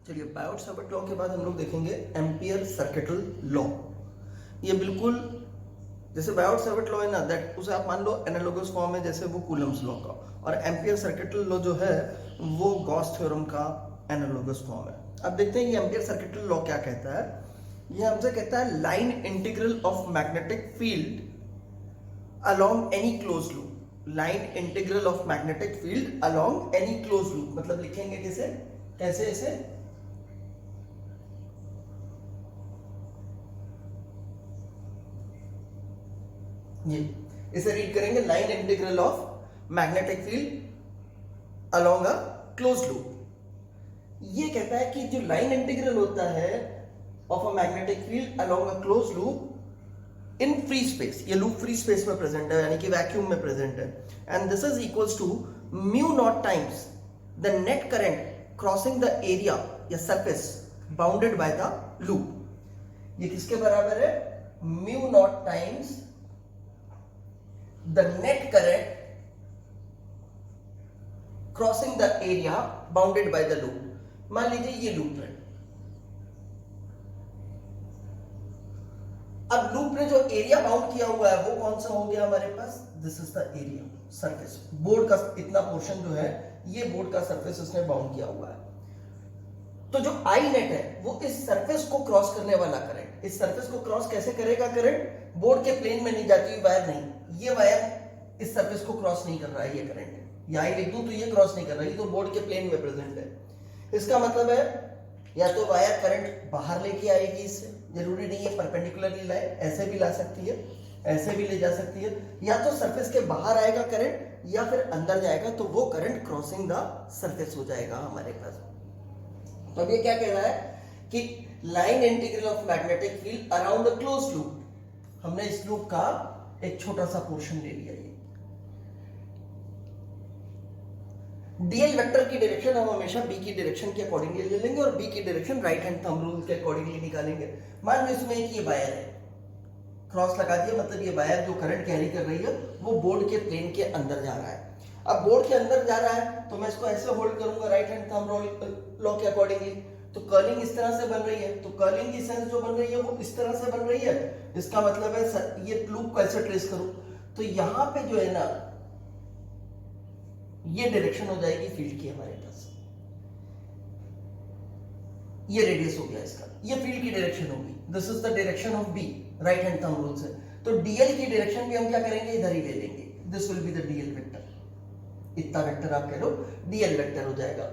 चलिए, Biot Savart law के बाद हम लोग देखेंगे एम्पियर सर्किटल लॉ। ये बिल्कुल जैसे बायोट सावर्ट लॉ है ना, दैट उसे आप मान लो एनालॉगस फॉर्म है जैसे वो कूलम्स लॉ का, और एम्पियर सर्किटल लॉ जो है वो गॉस थ्योरम का एनालॉगस फॉर्म है। अब देखते हैं ये एम्पियर सर्किटल लॉ क्या कहता है। ये हमसे कहता है line integral of magnetic field along any closed loop। Line integral of magnetic field along any closed loop, मतलब लिखेंगे कैसे कैसे इसे, ये इसे रीड करेंगे line integral of magnetic field along a closed loop. ये कहता है कि जो लाइन इंटीग्रल होता है of a magnetic field along a closed loop in free space, ये लूप फ्री स्पेस में प्रेजेंट है यानी कि वैक्यूम में प्रेजेंट है, and this is equals to mu naught times the net current crossing the area या surface bounded by the loop. ये किसके बराबर है? Mu naught times the net current crossing the area bounded by the loop. मान लीजिए ये loop है, अब लूप ने जो एरिया बाउंड किया हुआ है वो कौन सा हो गया हमारे पास? This is the area surface, board का इतना पोर्शन जो है ये बोर्ड का सरफेस इसने बाउंड किया हुआ है। तो जो आई नेट है वो इस सरफेस को क्रॉस करने वाला करंट, इस सरफेस को क्रॉस कैसे करेगा करंट? बोर्ड के प्लेन में नहीं जाती हुई वायर नहीं, ये वायर इस सरफेस को क्रॉस नहीं कर रहा है, ये करंट या आई लिख दूं तो ये क्रॉस नहीं कर रहा है, ये तो बोर्ड के प्लेन में प्रेजेंट है। इसका मतलब है या तो वायर करंट बाहर लेके आएगी, इससे जरूरी नहीं है परपेंडिकुलरली लाए, ऐसे भी ला सकती है, ऐसे भी ले जा सकती है, या तो सरफेस के बाहर आएगा करंट या फिर अंदर जाएगा, तो वो करंट क्रॉसिंग द सरफेस हो जाएगा हमारे पास। तो अब ये क्या कह रहा है कि line integral of magnetic field around the closed loop, हमने इस लूप का एक छोटा सा पोर्शन ले लिया। ये डीएल वेक्टर की डायरेक्शन हम हमेशा बी की डायरेक्शन के अकॉर्डिंगली ले लेंगे और बी की direction right hand thumb rule के अकॉर्डिंगली निकालेंगे। मान लो इसमें एक ये वायर है, क्रॉस लगा दिया, मतलब ये वायर जो करंट कैरी कर रही है वो बोर्ड के प्लेन के अंदर जा रहा है। अब बोर्ड के अंदर जा रहा है तो मैं इसको ऐसे होल्ड करूंगा right hand thumb rule law के अकॉर्डिंगली, तो कर्लिंग इस तरह से बन रही है, तो कर्लिंग की सेंस जो बन रही है वो इस तरह से बन रही है। इसका मतलब है ये लूप कैसे ट्रेस करूं, तो यहां पे जो है ना ये डायरेक्शन हो जाएगी फील्ड की हमारे पास, ये रेडियस हो गया इसका, ये फील्ड की डायरेक्शन होगी। This is the direction of B right hand thumb rule से। तो डीएल की डायरेक्शन भी हम क्या करेंगे, इधर ही ले लेंगे, this will be the DL vector, इतना वेक्टर आप कह लो डीएल वेक्टर हो जाएगा।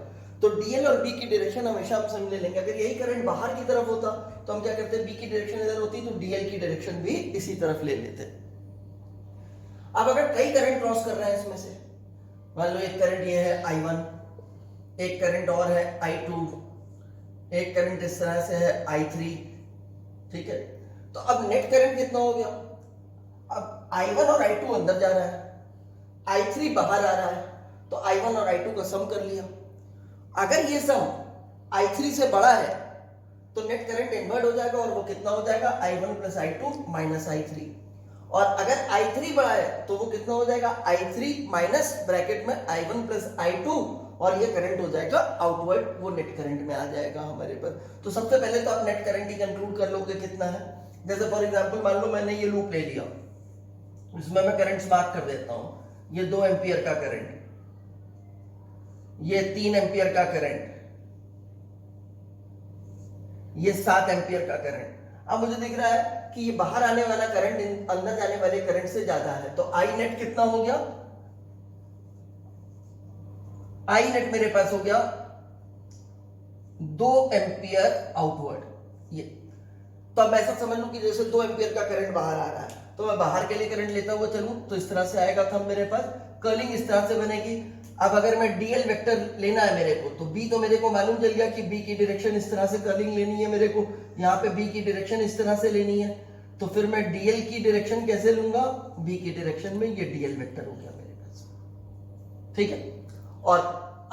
तो डीएल और बी की डायरेक्शन हमेशा हम समझ ले लेंगे। अगर यही करंट बाहर की तरफ होता तो हम क्या करते हैं, बी की डायरेक्शन इधर होती तो डीएल की डायरेक्शन भी इसी तरफ ले लेते। अब अगर कई करंट क्रॉस कर रहे हैं इसमें से, मान लो एक करंट ये है I1, एक करंट और है I2, एक करंट इस तरह से है I3, ठीक है, तो अब नेट करंट कितना हो गया? अब I1 और I2 अंदर जा रहा है, I3 बाहर आ रहा है, तो I1 और I2 का सम कर लिया। अगर ये सम I3 से बड़ा है तो नेट करंट इन्वर्ट हो जाएगा और वो कितना हो जाएगा? I1 plus I2 minus I3। और अगर I3 बड़ा है तो वो कितना हो जाएगा? I3 माइनस ब्रैकेट में I1 प्लस I2, और ये करंट हो जाएगा आउटवर्ड, वो नेट करंट में आ जाएगा हमारे पास। तो सबसे पहले तो आप नेट करंट ही कंक्लूड कर लोगे कितना है। जैसे फॉर एग्जांपल मान लो मैंने ये लूप ले लिया, इसमें मैं करंट्स मार्क कर देता हूं, ये 2 एम्पियर का करंट, ये 3 एम्पियर का करंट, ये 7 एम्पियर का करंट। अब मुझे दिख रहा है कि ये बाहर आने वाला करंट अंदर जाने वाले करंट से ज्यादा है, तो आई नेट कितना हो गया? आई नेट मेरे पास हो गया 2 एम्पियर आउटवर्ड। ये तो अब मैं ऐसा समझ लूं कि जैसे 2 एम्पियर का करंट बाहर आ रहा है तो मैं बाहर के लिए करंट लेता हुआ चलूं तो इस तरह से आएगा थंब मेरे पास, कर्लिंग इस तरह से बनेगी। अब अगर मैं डीएल वेक्टर लेना है मेरे को, तो बी तो मेरे को मालूम चल गया कि बी की डायरेक्शन इस तरह से कर्लिंग लेनी है मेरे को, यहाँ पे बी की डायरेक्शन इस तरह से लेनी है, तो फिर मैं डीएल की डायरेक्शन कैसे लूंगा? बी की डायरेक्शन में ये डीएल वेक्टर हो गया मेरे पास, ठीक है। और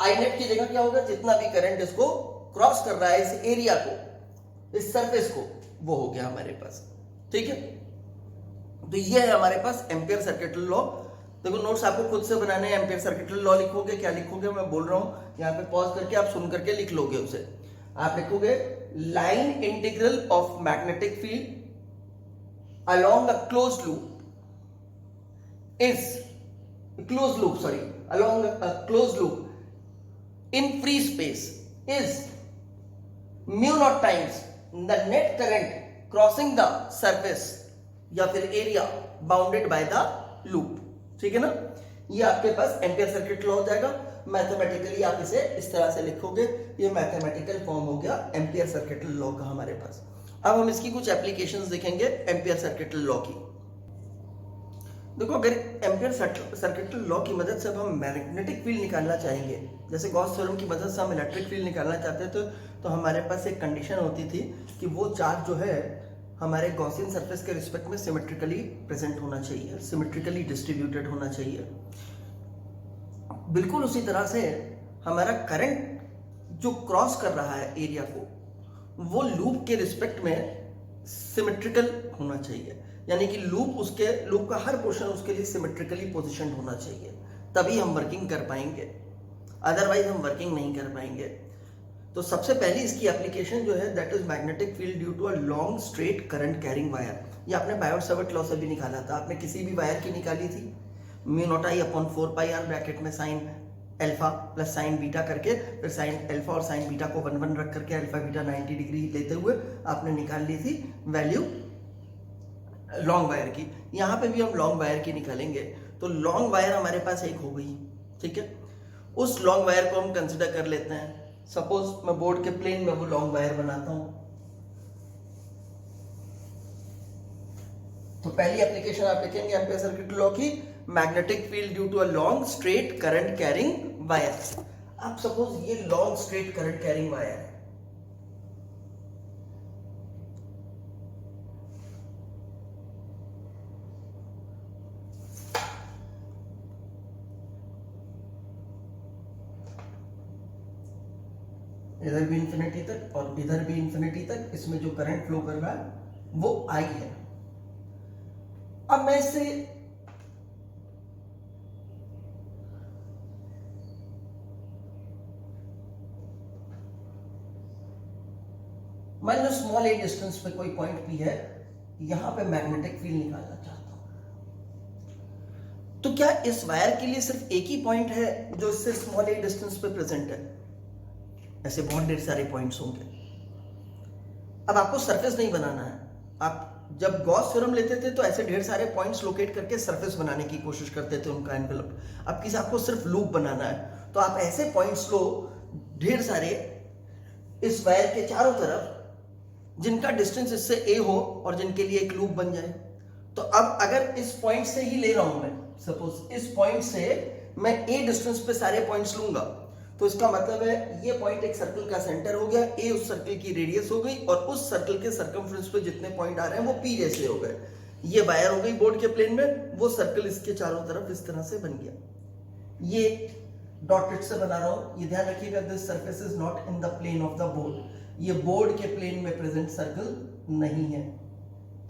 आई नेट की जगह क्या होगा? जितना भी करंट इसको क्रॉस कर रहा है, इस एरिया को, इस सरफेस को, वो हो गया हमारे पास, ठीक है। तो ये है हमारे पास एम्पियर सर्किटल लॉ। देखो नोट्स आपको खुद से बनाने हैं। एम्पियर सर्किटल लॉ लिखोगे, क्या लिखोगे मैं बोल रहा हूं, यहाँ पे पॉज करके आप सुन करके लिख लोगे उसे। आप लिखोगे line integral of magnetic field along a close loop along a closed loop in free space is mu naught times the net current crossing the surface या फिर area bounded by the loop. ठीक है ना, ये आपके पास Ampere circuit law हो जाएगा। Mathematically आप इसे इस तरह से लिखोगे, ये मैथमेटिकल फॉर्म हो गया एम्पियर सर्किट लॉ का हमारे पास। अब हम इसकी कुछ एप्लीकेशंस देखेंगे एम्पियर सर्किट लॉ की। देखो, अगर एम्पियर सर्किट लॉ की मदद से अब हम मैग्नेटिक फील्ड निकालना चाहेंगे, जैसे गॉस थ्योरम की मदद से हम इलेक्ट्रिक फील्ड निकालना चाहते थे, तो हमारे पास एक कंडीशन होती थी कि वो चार्ज जो है हमारे गॉसियन सरफेस के रिस्पेक्ट में सिमेट्रिकली प्रेजेंट होना चाहिए, सिमेट्रिकली डिस्ट्रीब्यूटेड होना चाहिए। बिल्कुल उसी तरह से हमारा करंट जो क्रॉस कर रहा है एरिया को, वो लूप के रिस्पेक्ट में सिमेट्रिकल होना चाहिए, यानी कि लूप का हर पोर्शन उसके लिए सिमेट्रिकली पोजीशनड होना चाहिए, तभी हम वर्किंग कर पाएंगे, अदरवाइज हम वर्किंग नहीं कर पाएंगे। तो सबसे पहली इसकी एप्लीकेशन जो है that is magnetic field due to a long straight current carrying wire. ये आपने बायोट-सावर्ट लॉ से भी निकाला था, आपने किसी भी वायर की निकाली थी, mu naught I upon 4 pi r bracket में sine alpha plus sine beta करके, फिर साइन अल्फा और साइन बीटा को 1 रख करके अल्फा बीटा 90 डिग्री लेते हुए आपने निकाल ली थी वैल्यू लॉन्ग वायर की। यहाँ पे भी हम लॉन्ग वायर की निकालेंगे, तो लॉन्ग वायर हमारे पास एक हो गई। ठीक है, उस लॉन्ग वायर को हम कंसिडर कर लेते हैं। सपोज मैं बोर्ड के प्लेन में वो लॉन्ग वायर बनाता हूं, तो पहली एप्लीकेशन आप लिखेंगे एम्पियर सर्किट लॉ की, magnetic field due to a long straight current carrying wire. अब सपोज ये long straight current carrying wire है, इधर भी इंफिनिटी तक और इधर भी इंफिनिटी तक इसमें जो करंट फ्लो कर रहा है वो I है। अब मैं इसे मान लो स्मॉल a डिस्टेंस पे कोई पॉइंट P है, यहां पे मैग्नेटिक फील्ड निकालना चाहता हूं, तो क्या इस वायर के लिए सिर्फ एक ही पॉइंट है जो इससे स्मॉल a डिस्टेंस पे प्रेजेंट है? ऐसे बहुत ढेर सारे पॉइंट्स होंगे। अब आपको सरफेस नहीं बनाना है, आप जब गॉस थ्योरम लेते थे तो ऐसे ढेर सारे पॉइंट्स लोकेट करके सरफेस बनाने की कोशिश करते थे उनका एनवेलप। अब किसी आपको सिर्फ लूप बनाना है, तो आप ऐसे पॉइंट्स लो ढेर सारे इस वायर के चारों तरफ, जिनका डिस्टेंस इससे a हो और जिनके लिए एक लूप बन जाए। तो अब अगर इस पॉइंट से ही ले रहा हूं मैं, सपोज इस पॉइंट से मैं a डिस्टेंस पे सारे पॉइंट्स लूंगा, तो इसका मतलब है ये पॉइंट एक सर्कल का सेंटर हो गया, ए उस सर्कल की रेडियस हो गई और उस सर्कल के सर्कमफ्रेंस पे जितने पॉइंट आ रहे हैं वो पी जैसे हो गए। ये वायर हो गई बोर्ड के प्लेन में, वो सर्कल इसके चारों तरफ इस तरह से बन गया। ये डॉटेड से बना रहा हूं, ये ध्यान रखिएगा this surface is not in the plane of the board. ये बोर्ड के प्लेन में प्रेजेंट सर्कल नहीं है,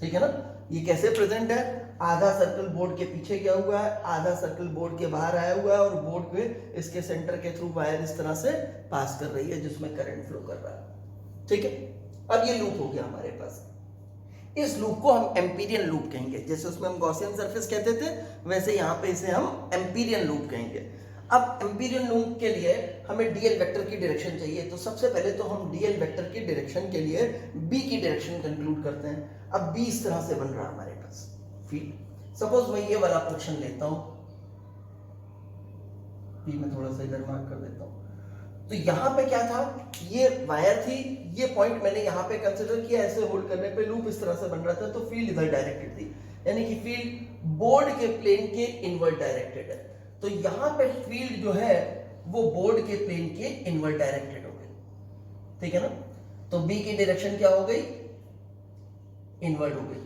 ठीक है ना। ये कैसे प्रेजेंट है, आधा सर्कल बोर्ड के पीछे गया हुआ है, आधा सर्कल बोर्ड के बाहर आया हुआ है और बोर्ड पे इसके सेंटर के थ्रू वायर इस तरह से पास कर रही है जिसमें करंट फ्लो कर रहा है। ठीक है, अब ये लूप हो गया हमारे पास। इस लूप को हम एम्पीरियन लूप कहेंगे, जैसे उसमें हम गॉसियन सरफेस कहते थे वैसे यहाँ पे इसे हम एम्पीरियन लूप कहेंगे। अब एम्पीरियन लूप के लिए हमें डीएल वेक्टर की डायरेक्शन चाहिए, तो सबसे पहले तो हम डीएल वेक्टर की डायरेक्शन के लिए बी की डायरेक्शन कंक्लूड करते हैं। अब बी इस तरह से बन रहा है हमारे पास फील्ड। सपोज मैं ये वाला पोर्शन लेता हूं, बी में थोड़ा सा इधर मार्क कर देता हूं, तो यहां पे क्या था, ये वायर थी, ये पॉइंट मैंने यहां पे कंसीडर किया, ऐसे होल्ड करने पे लूप इस तरह से बन रहा था, तो फील्ड इधर डायरेक्टेड थी, यानी कि फील्ड बोर्ड के प्लेन के इनवर्ट डायरेक्टेड है। तो यहां पे फील्ड जो है वो बोर्ड के प्लेन के इनवर्ट डायरेक्टेड हो गई, ठीक है ना। तो बी की डायरेक्शन क्या हो गई, इनवर्ट हो गई।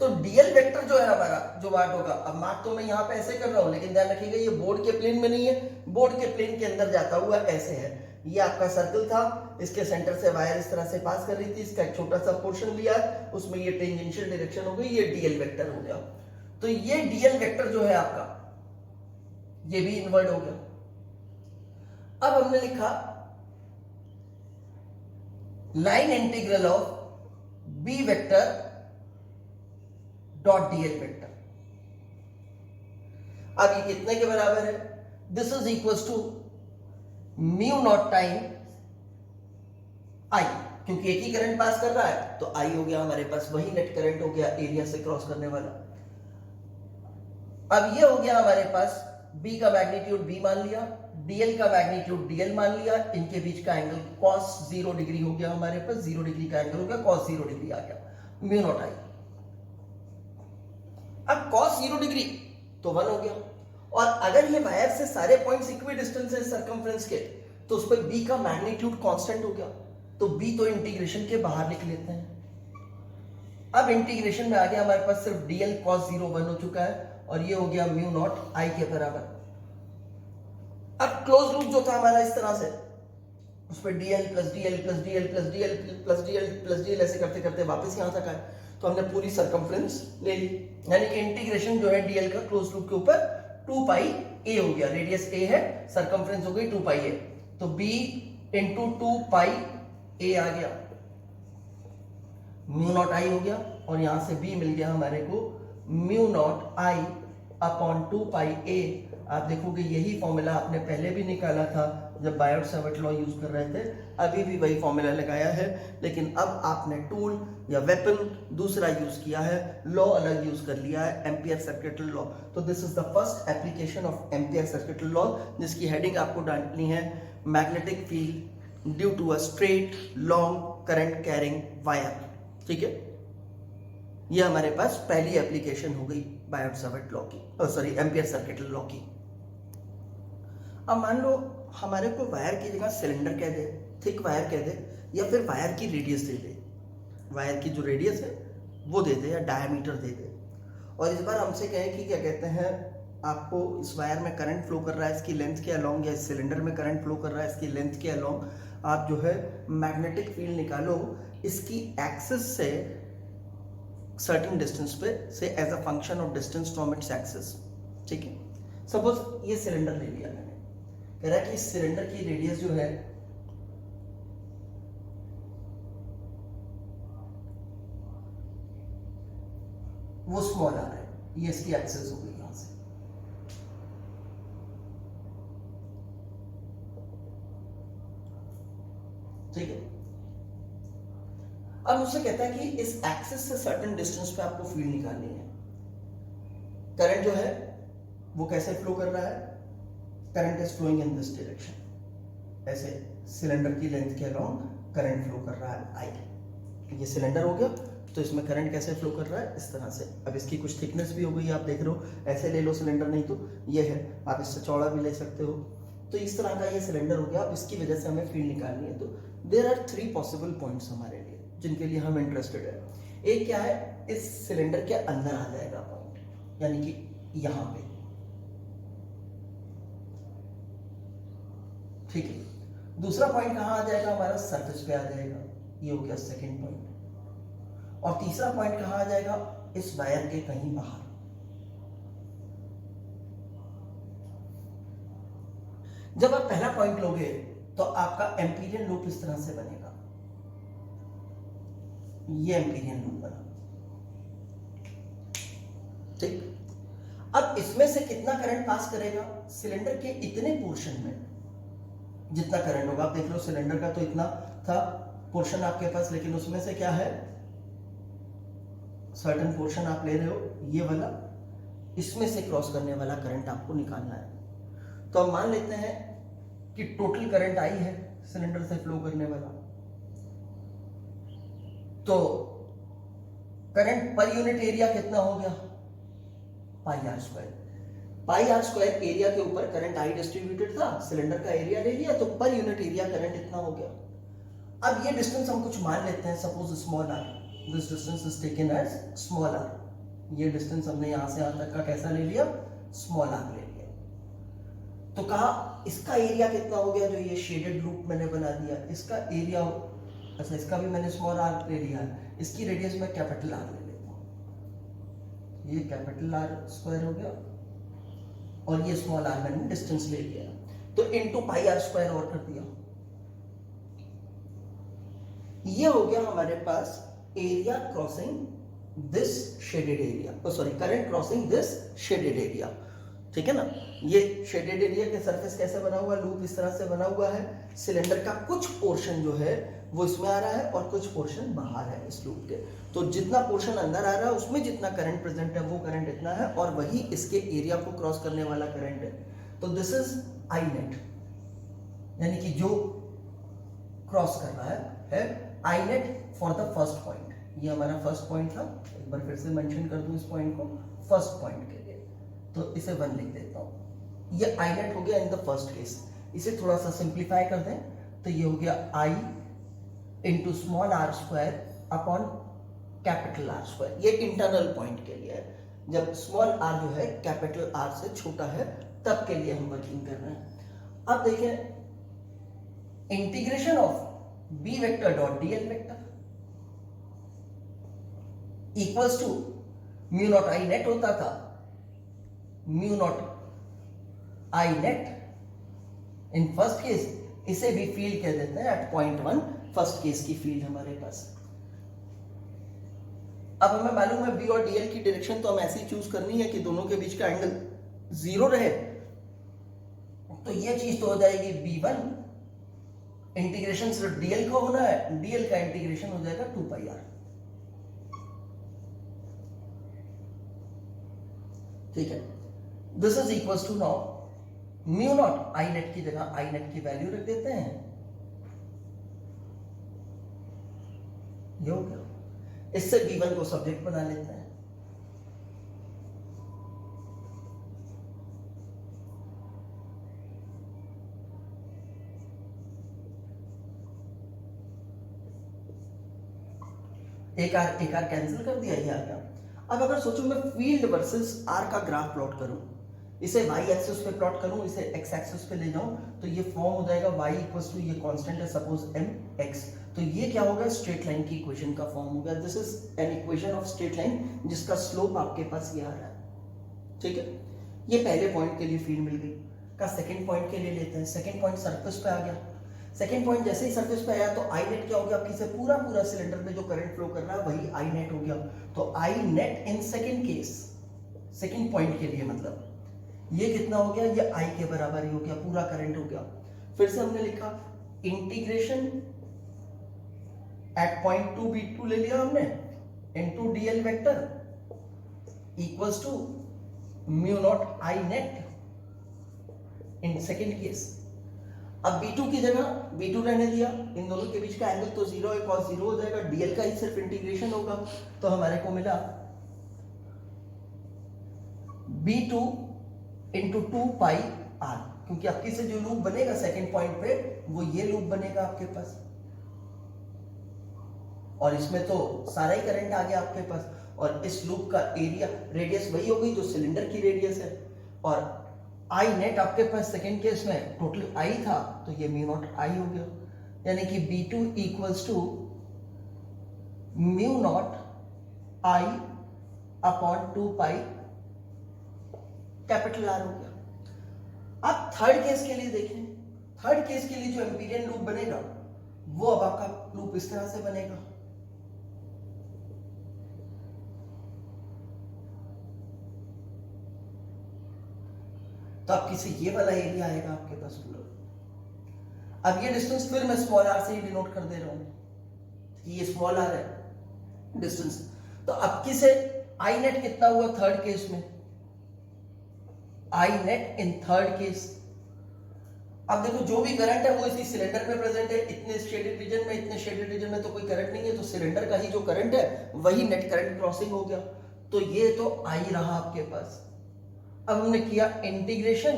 तो डीएल वेक्टर जो है हमारा जो मार्क होगा, अब मार्क तो मैं यहां पे ऐसे कर रहा हूं, लेकिन ध्यान रखिएगा ये बोर्ड के प्लेन में नहीं है, बोर्ड के प्लेन के अंदर जाता हुआ ऐसे है। ये आपका सर्कल था, इसके सेंटर से वायर इस तरह से पास कर रही थी, इसका एक छोटा सा पोर्शन लिया, उसमें ये टेंजेंशियल डायरेक्शन हो गई, ये डीएल वेक्टर हो गया। तो ये डीएल वेक्टर जो है आपका, ये भी इनवर्ट हो गया। अब हमने लिखा line integral of B vector dot dl vector. अब ये कितने के बराबर है? This is equal to mu naught time I, क्योंकि एक ही करंट पास कर रहा है तो आई हो गया हमारे पास वही नेट करंट हो गया एरिया से क्रॉस करने वाला। अब ये हो गया हमारे पास B का मैग्नीट्यूड B मान लिया, DL का मैग्नीट्यूड DL मान लिया, इनके बीच का एंगल cos 0 डिग्री हो गया हमारे पास, 0 डिग्री का एंगल हो गया cos 0 डिग्री आ गया, म्यू नॉट आई। अब cos 0 डिग्री तो 1 हो गया, और अगर ये वायर से सारे पॉइंट्स इक्वी डिस्टेंस है सर्कमफ्रेंस के तो उस पर B का मैग्नीट्यूड कांस्टेंट हो गया, तो B तो इंटीग्रेशन के बाहर लिख लेते हैं। अब इंटीग्रेशन में आ गया हमारे पास सिर्फ DL cos 0 1 हो चुका है और ये हो गया म्यू नॉट आई के बराबर। अब क्लोज लूप जो था हमारा इस तरह से, उस पर DL plus DL plus DL plus DL plus DL plus DL ऐसे करते करते वापस यहां तक आए, तो हमने पूरी सर्कमफ्रेंस ले ली, यानी कि इंटीग्रेशन जो है DL का क्लोज लूप के ऊपर 2 पाई a हो गया, रेडियस a है, सर्कमफ्रेंस हो गई 2 पाई a, तो b इंटू 2 पाई a आ गया, म्यू नॉट आई हो गया, और यहां से b मिल गया हमारे को mu naught I upon 2 pi a। आप देखोगे यही फॉर्मूला आपने पहले भी निकाला था जब बायोट सावर्ट लॉ यूज कर रहे थे, अभी भी वही फॉर्मूला लगाया है, लेकिन अब आपने टूल या वेपन दूसरा यूज किया है, लॉ अलग यूज कर लिया है, एम्पियर सर्किटल लॉ। तो this is the first application of Ampere circuital law, जिसकी हेडिंग आपको डालनी है magnetic field due to a straight long current carrying wire. ठीक है, ये हमारे पास पहली एप्लीकेशन हो गई बायोट सावर्ट लॉ की, सॉरी एम्पियर सर्किटल लॉ की। अब मान लो हमारे को वायर की जगह सिलेंडर कह दे, थिक वायर कह दे, या फिर वायर की रेडियस दे दे, वायर की जो रेडियस है वो दे दे या डायमीटर दे दे, और इस बार हमसे कहें कि क्या कहते हैं आपको इस वायर में करंट फ्लो कर रहा है इसकी लेंथ के अलोंग, या इस सिलेंडर में करंट फ्लो कर रहा है इसकी लेंथ के अलोंग, आप जो है मैग्नेटिक फील्ड निकालो इसकी एक्सिस से सर्टेन डिस्टेंस पे, say as a function of distance from its axis. ठीक है, सपोज ये सिलेंडर ले लिया मैंने, कह रहा है कि इस सिलेंडर की रेडियस जो है वो स्मॉल आ रहा है, ये इसकी एक्सेस हो गई यहां से। ठीक है, अब मुझसे कहता है कि इस एक्सिस से सर्टेन डिस्टेंस पे आपको फील्ड निकालनी है। करंट जो है वो कैसे फ्लो कर रहा है, current is flowing in this direction, ऐसे सिलेंडर की लेंथ के अलोंग करंट फ्लो कर रहा है आई। ये सिलेंडर हो गया, तो इसमें करंट कैसे फ्लो कर रहा है इस तरह से। अब इसकी कुछ थिकनेस भी हो गई, आप देख रहे हो, ऐसे ले लो सिलेंडर, नहीं तो ये है, आप इससे चौड़ा भी ले सकते हो। तो इस तरह का ये सिलेंडर हो गया। अब इसकी वजह से हमें फील्ड निकालनी है, तो देयर आर 3 पॉसिबल पॉइंट्स हमारे लिए जिनके लिए हम इंटरेस्टेड है। एक क्या है, इस सिलेंडर के अंदर आ जाएगा पॉइंट, यानी कि यहां पे। ठीक है, दूसरा पॉइंट कहां आ जाएगा हमारा, सरफेस पे आ जाएगा, ये हो गया सेकंड पॉइंट। और तीसरा पॉइंट कहां आ जाएगा, इस वायर के कहीं बाहर। जब आप पहला पॉइंट लोगे तो आपका एम्पीरियन लूप इस तरह से बनेगा, ये एम्पीरियन लूप बना। ठीक, अब इसमें से कितना करंट पास करेगा, सिलेंडर के इतने पोर्शन में जितना करंट होगा, आप देख लो सिलेंडर का तो इतना था पोर्शन आपके पास, लेकिन उसमें से क्या है, सर्टेन पोर्शन आप ले रहे हो ये वाला, इसमें से क्रॉस करने वाला करंट आपको निकालना है। तो अब मान लेते हैं कि टोटल करंट आई है सिलेंडर से फ्लो करने वाला, तो करंट पर यूनिट एरिया कितना हो गया, pi r square. Pi r square area के ऊपर करंट आई डिस्ट्रीब्यूटेड था, सिलेंडर का एरिया ले लिया, तो पर यूनिट एरिया करंट इतना हो गया। अब ये डिस्टेंस हम कुछ मान लेते हैं, suppose small r, this distance is taken as small r. ये डिस्टेंस हमने यहां से यहां तक का कैसा ले लिया, स्मॉल आर ले लिया। तो कहा इसका एरिया कितना हो गया, जो ये शेडेड लूप मैंने बना दिया, इसका एरिया, अच्छा इसका भी मैंने स्मॉल आर ले लिया है, इसकी रेडियस में कैपिटल आर ले लेता हूं, ये कैपिटल आर स्क्वायर हो गया, और ये स्मॉल आर मैंने डिस्टेंस ले लिया, तो इनटू पाई आर स्क्वायर और कर दिया। ये हो गया हमारे पास area crossing this shaded area, sorry current crossing this shaded area, ठीक है ना। ये शेडेड एरिया के सरफेस कैसे बना हुआ, लूप इस तरह से बना हुआ है। सिलेंडर का कुछ पोर्शन जो है वो इसमें आ रहा है और कुछ पोर्शन बाहर है इस लूप के। तो जितना पोर्शन अंदर आ रहा है उसमें जितना करंट प्रेजेंट है वो करंट इतना है, और वही इसके एरिया को क्रॉस करने वाला करंट है। तो दिस इज आई नेट, यानी कि जो क्रॉस कर रहा है I net for the first point. ये हमारा फर्स्ट पॉइंट था, एक बार फिर से मेंशन कर दूं इस पॉइंट को फर्स्ट पॉइंट के लिए, तो इसे 1 लिख देता हूं। ये आई नेट हो गया इन द फर्स्ट केस। इसे थोड़ा सा सिंप्लीफाई कर दें तो ये हो गया I into small r square upon capital are square. ये इंटरनल पॉइंट के लिए है, जब स्मॉल आर जो है कैपिटल आर से छोटा है तब के लिए हम वर्किंग कर रहे हैं। अब देखें integration of B vector dot dl vector equals to mu naught I net होता था, mu naught I net in first case. इसे भी फील्ड कह देते हैं एट पॉइंट 1, फर्स्ट केस की फील्ड हमारे पास। अब हमें मालूम है बी और डीएल की डायरेक्शन तो हम ऐसी चूज करनी है कि दोनों के बीच का एंगल 0 रहे। तो ये चीज तो हो जाएगी b1, इंटीग्रेशन सिर्फ डीएल का होना है, डीएल का इंटीग्रेशन हो जाएगा 2 पाई आर, ठीक है। This is equals to now mu naught I net की जगह आई नेट की वैल्यू रख देते हैं, ये हो गया। इससे b1 को सब्जेक्ट बना लेते हैं। एक आर कैंसिल कर दिया, ये आ गया। अब अगर सोचो मैं फील्ड वर्सेस आर का ग्राफ प्लॉट करूं, इसे y एक्सिस पे प्लॉट करूं, इसे x एक्सिस पे ले जाऊं, तो ये फॉर्म हो जाएगा y इक्वल्स टू, ये कांस्टेंट है सपोज mx, तो ये क्या होगा स्ट्रेट लाइन की इक्वेशन का फॉर्म हो गया। This is an equation of straight line जिसका स्लोप आपके पास ये आ रहा है, ठीक है। ये पहले पॉइंट के लिए फील्ड मिल गई। का सेकंड पॉइंट के लिए लेते हैं। सेकंड पॉइंट सरफेस पे आ गया। सेकंड पॉइंट जैसे ही सरफेस पे आया तो आई नेट क्या हो गया, आपकी से पूरा पूरा सिलेंडर में जो करंट फ्लो कर रहा है वही आई नेट हो गया। तो I net in second case, second point के लिए मतलब ये कितना हो गया, ये आई के बराबर ही हो गया, पूरा करंट हो गया। फिर से हमने लिखा इंटीग्रेशन एट पॉइंट 2 b2 ले लिया हमने into dl vector equals to mu naught I net in second case. अब b2 की जगह b2 रहने दिया, इन दोनों के बीच का एंगल तो 0 है, cos 0 हो जाएगा, डीएल का ही सिर्फ इंटीग्रेशन होगा। तो हमारे को मिला b2 इंटू 2 पाई आर, क्योंकि आपकी से जो लूप बनेगा सेकंड पॉइंट पे वो ये लूप बनेगा आपके पास, और इसमें तो सारा ही करंट आ गया आपके पास। और इस लूप का एरिया रेडियस वही हो गई जो सिलेंडर की रेडियस है, और आई नेट आपके पास सेकंड केस में टोटल आई था तो ये म्यू नॉट आई हो गया, यानी कि b2 equals to mu naught I upon 2 pi capital R हो गया। अब थर्ड केस के लिए देखें, थर्ड केस के लिए जो एम्पीरियन लूप बनेगा वो अब आपका लूप इस तरह से बनेगा। तो आपकी से ये वाला एरिया आएगा आपके पास पूरा। अब ये डिस्टेंस फिर मैं स्मॉल आर से ही डिनोट कर दे रहा हूं, ये स्मॉल आर है डिस्टेंस। तो आपकी से आई नेट कितना हुआ थर्ड केस में, आई नेट इन थर्ड केस। अब देखो जो भी करंट है वो इसी सिलेंडर में प्रेजेंट है, इतने शेडेड रीजन में, इतने शेडेड रीजन में तो कोई करंट नहीं है, तो सिलेंडर का ही जो करंट है वही नेट करंट क्रॉसिंग हो गया। तो ये तो आई रहा आपके पास। अब हमने किया integration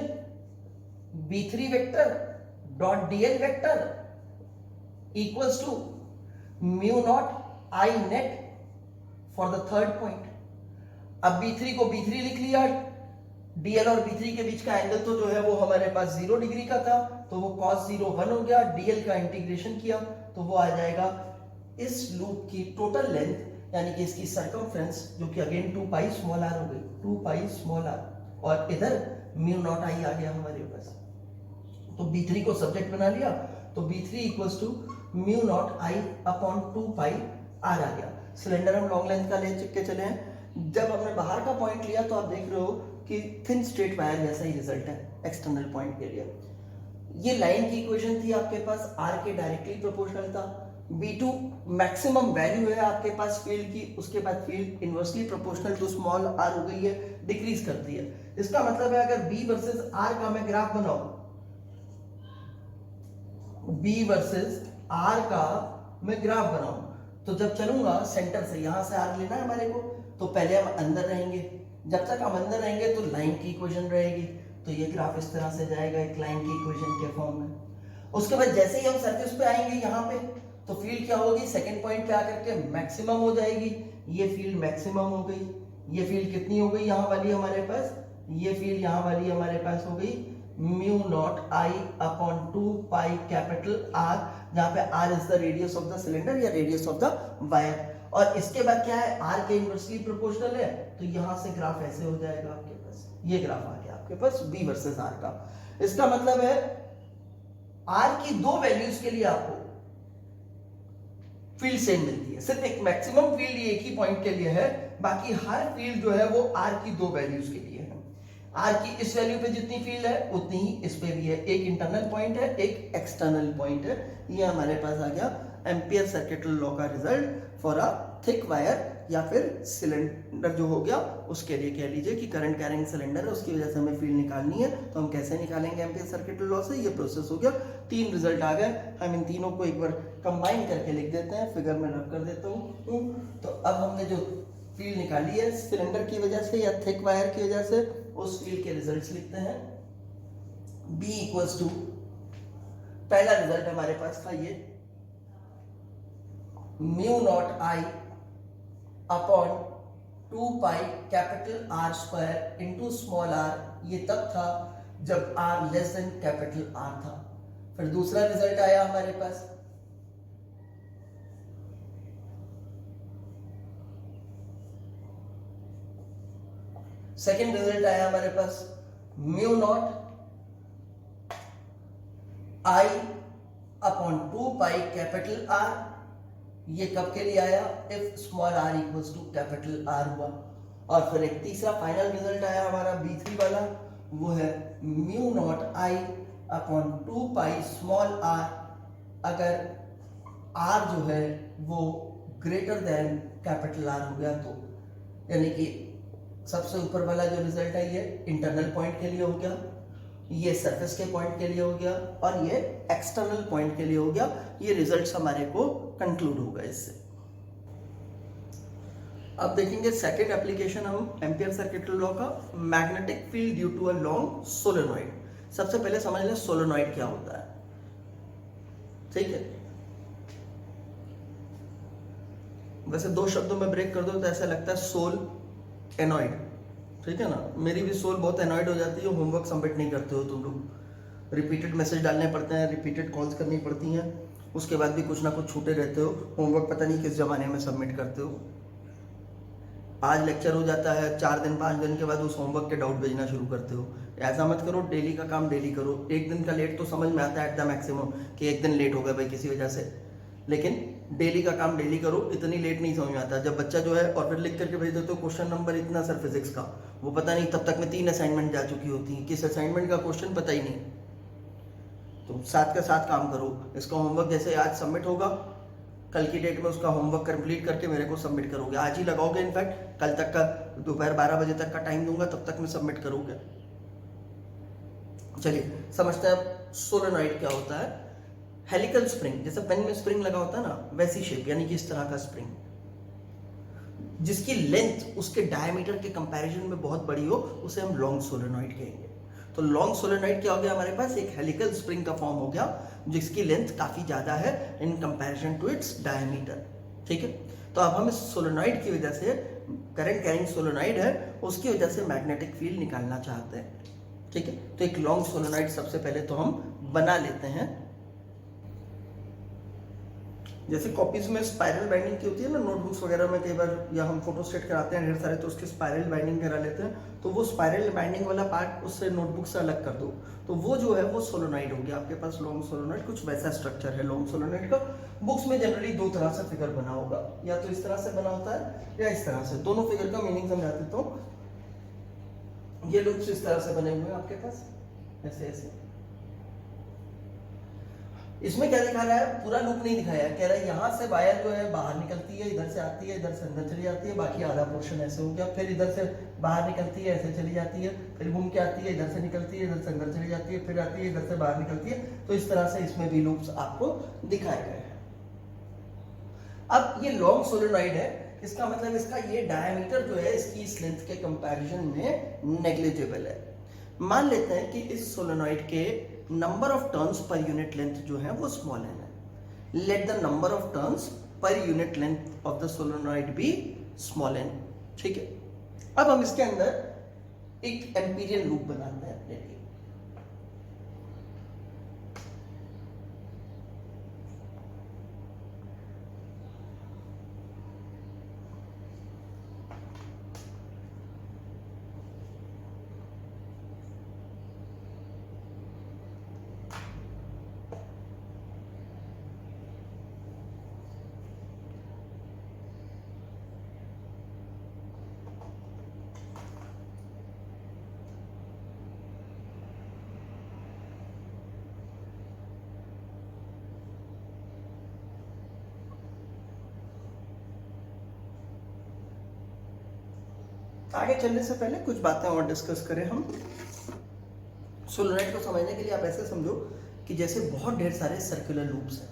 b3 vector dot dl vector equals to mu naught I net for the third point. अब b3 को b3 लिख लिया, dl और b3 के बीच का एंगल तो जो है वो हमारे पास 0 डिग्री का था, तो वो cos 0 1 हो गया। dl का इंटीग्रेशन किया तो वो आ जाएगा इस लूप की टोटल लेंथ, यानी कि इसकी सर्कमफ्रेंस, जो कि अगेन 2 पाई स्मॉल आर हो गई, 2 पाई स्मॉल आर, और इधर म्यू नॉट आई आ गया हमारे पास। तो b3 को सब्जेक्ट बना लिया, तो b3 equals to mu naught I upon 2 pi r आ गया। सिलेंडर हम लॉन्ग लेंथ का ले के चले हैं। जब हमने बाहर का पॉइंट लिया तो आप देख रहे हो कि थिन स्ट्रेट वायर जैसा ही रिजल्ट है एक्सटर्नल पॉइंट के लिए। ये लाइन की इक्वेशन थी आपके पास, आर के डायरेक्टली प्रोपोर्शनल था। B2 मैक्सिमम वैल्यू है आपके पास फील्ड की, उसके बाद field inversely proportional to small r हो गई है, डिक्रीज करती है। इसका मतलब है अगर B वर्सेस R का मैं ग्राफ बनाऊं, B वर्सेस R का मैं ग्राफ बनाऊं, तो जब चलूंगा सेंटर से, यहां से R लेना है हमारे को, तो पहले हम अंदर रहेंगे। जब तक हम अंदर रहेंगे तो लाइन की इक्वेशन रहेगी, तो ये ग्राफ इस तरह से जाएगा एक लाइन की इक्वेशन के फॉर्म में। उसके बाद जैसे ही हम सरफेस पे आएंगे यहाँ पे, तो फील्ड क्या होगी, सेकंड पॉइंट पे आकर के मैक्सिमम हो जाएगी। ये फील्ड मैक्सिमम हो गई। ये फील्ड कितनी हो गई यहाँ वाली हमारे पास, ये फील्ड यहाँ वाली हमारे पास हो गई mu naught I upon 2 pi capital R, जहां पे R is the radius of the cylinder या रेडियस ऑफ द वायर। और इसके बाद क्या है, आर के इनवर्सली प्रोपोर्शनल है, तो यहां से ग्राफ ऐसे हो जाएगा आपके पास। ये ग्राफ आ गया आपके पास बी वर्सेस आर का। इसका मतलब है आर की दो वैल्यूज के लिए आपको फील्ड सेम मिलती है। सिर्फ एक मैक्सिमम फील्ड एक ही पॉइंट के लिए है, बाकी हर फील्ड जो है वो आर की दो वैल्यूज के लिए है। आर की इस वैल्यू पे जितनी फील्ड है उतनी ही इस पे भी है। एक इंटरनल पॉइंट है, एक एक्सटर्नल पॉइंट है। ये हमारे पास आ गया एम्पियर सर्किटल लॉ का result for a thick wire या फिर सिलेंडर जो हो गया उसके लिए। कह लीजिए कि करंट कैरिंग सिलेंडर है, उसकी वजह से हमें फील्ड निकालनी है, तो हम कैसे निकालेंगे एम्पियर सर्किटल लॉ से। ये प्रोसेस हो गया। 3 रिजल्ट आ गए। हम इन तीनों को एक बार कंबाइन करके लिख देते हैं, फिगर में रख कर देता हूँ। तो अब हमने जो फील्ड निकाली है सिलेंडर की वजह से या थिक वायर की वजह से, उस फील्ड के रिजल्ट्स लिखते हैं। B इक्वल्स टू, पहला रिजल्ट हमारे पास था ये mu naught I upon 2 pi capital are square into small r. ये तब था जब r less than capital R था। फिर दूसरा रिजल्ट आया हमारे पास सेकेंड रिजल्ट आया हमारे पास mu naught I upon 2 pi capital R. ये कब के लिए आया, if small r equals to capital R हुआ। और फिर एक तीसरा फाइनल रिजल्ट आया हमारा B3 वाला, वो है mu naught I upon 2 pi small r, अगर आर जो है वो ग्रेटर देन कैपिटल आर हो गया तो। यानी कि सबसे ऊपर वाला जो रिजल्ट है ये इंटरनल पॉइंट के लिए हो गया, ये सरफेस के पॉइंट के लिए हो गया, और ये एक्सटर्नल पॉइंट के लिए हो गया। ये रिजल्ट्स हमारे को कंक्लूड होगा इससे। अब देखेंगे सेकंड एप्लीकेशन हम एम्पियर सर्किटल लॉ का, magnetic field due to a long solenoid. सबसे पहले समझ लें सोलेनॉइड क्या होता है, ठीक है। वैसे दो शब्दों में ब्रेक कर दो तो ऐसा लगता है सोल एनॉइड, ठीक है ना। मेरी भी सोल बहुत एनॉइड हो जाती है, होमवर्क सबमिट नहीं करते हो तुम लोग, रिपीटेड मैसेज डालने पड़ते हैं, रिपीटेड कॉल्स करनी पड़ती हैं, उसके बाद भी कुछ ना कुछ छूटे रहते हो, होमवर्क पता नहीं किस जमाने में सबमिट करते हो। आज लेक्चर हो जाता है, 4 दिन 5 दिन के बाद उस होमवर्क के डाउट भेजना शुरू करते हो। ऐसा मत करो, डेली का काम डेली करो। एक दिन का लेट तो समझ में आता है एट द मैक्सिमम कि एक दिन लेट हो गया भाई किसी वजह से, लेकिन डेली का काम डेली करो, इतनी लेट नहीं समझ में आता। जब बच्चा जो है और फिर लिख करके भेज देते हो क्वेश्चन नंबर इतना सर फिजिक्स का, वो पता नहीं तब तक में 3 असाइनमेंट जा चुकी होती हैं, किस असाइनमेंट का क्वेश्चन पता ही नहीं। तो साथ का साथ काम करो। इसका होमवर्क जैसे आज सबमिट होगा, कल की डेट में उसका होमवर्क कंप्लीट करके मेरे को सबमिट करोगे। आज ही लगाओगे, इनफैक्ट कल तक का दोपहर 12 बजे तक का टाइम दूंगा, तब तक में सबमिट करोगे। चलिए समझते हैं सोलेनॉइड क्या होता है। हेलिकल स्प्रिंग, जैसे पेन में स्प्रिंग लगा होता है ना, वैसी शेप, यानी कि इस तरह का स्प्रिंग जिसकी लेंथ उसके डायमीटर के कंपैरिजन में बहुत बड़ी हो, उसे हम लॉन्ग सोलेनॉइड कहेंगे। तो लॉन्ग सोलेनॉइड क्या हो गया हमारे पास, एक हेलिकल स्प्रिंग का फॉर्म हो गया जिसकी लेंथ काफी ज्यादा है in comparison to its diameter, ठीक है। तो अब हम इस सोलेनॉइड की वजह से, करंट कैरिंग सोलेनॉइड है, उसकी वजह से मैग्नेटिक फील्ड निकालना चाहते हैं, ठीक है। तो एक लॉन्ग सोलेनॉइड सबसे पहले तो हम बना लेते हैं। जैसे कॉपीज में स्पाइरल बाइंडिंग की होती है ना, नोटबुक्स वगैरह में कई बार, या हम फोटोस्टेट कराते हैं ढेर सारे तो उसकी स्पाइरल बाइंडिंग करा लेते हैं, तो वो स्पाइरल बाइंडिंग वाला पार्ट उससे नोटबुक से अलग कर दो, तो वो जो है वो सोलोनॉइड हो गया। आपके पास लॉन्ग सोलोनॉइड कुछ वैसा स्ट्रक्चर है लॉन्ग सोलोनॉइड का। बुक्स में जनरली दो तरह से फिगर बना होगा, या तो इस तरह से बना होता है या इस तरह से। दोनों फिगर का मीनिंग समझा देता हूँ। ये लूप्स इस तरह से बने हुए हैं आपके पास, ऐसे ऐसे। इसमें क्या दिखा रहा है, पूरा लूप नहीं दिखाया है, कह रहा है यहाँ से वायर जो है बाहर निकलती है, इधर से आती है, इधर से अंदर चली जाती है, बाकी आधा पोर्शन ऐसे हो गया, फिर इधर से बाहर निकलती है, ऐसे चली जाती है, फिर घूम के आती है, इधर से निकलती है, इधर से अंदर चली जाती है, फिर आती है, इधर से बाहर निकलती है। तो इस तरह से इसमें भी लूप्स आपको दिखाए गए हैं। अब ये लॉन्ग सोलेनॉइड है, इसका मतलब इसका ये डायमीटर जो है इसकी इस लेंथ के कंपैरिजन में नेग्लिजिबल है। मान लेते हैं कि इस सोलेनॉइड के नंबर ऑफ टर्न्स पर यूनिट लेंथ जो है वो स्मॉल n है। Let the number of turns पर unit length of the solenoid be small n। ठीक है, अब हम इसके अंदर एक एम्पीरियल लूप बनाते हैं अपने लिए। आगे चलने से पहले कुछ बातें और डिस्कस करें हम। सोलेनॉइड को समझने के लिए आप ऐसे समझो कि जैसे बहुत ढेर सारे सर्कुलर लूप्स हैं,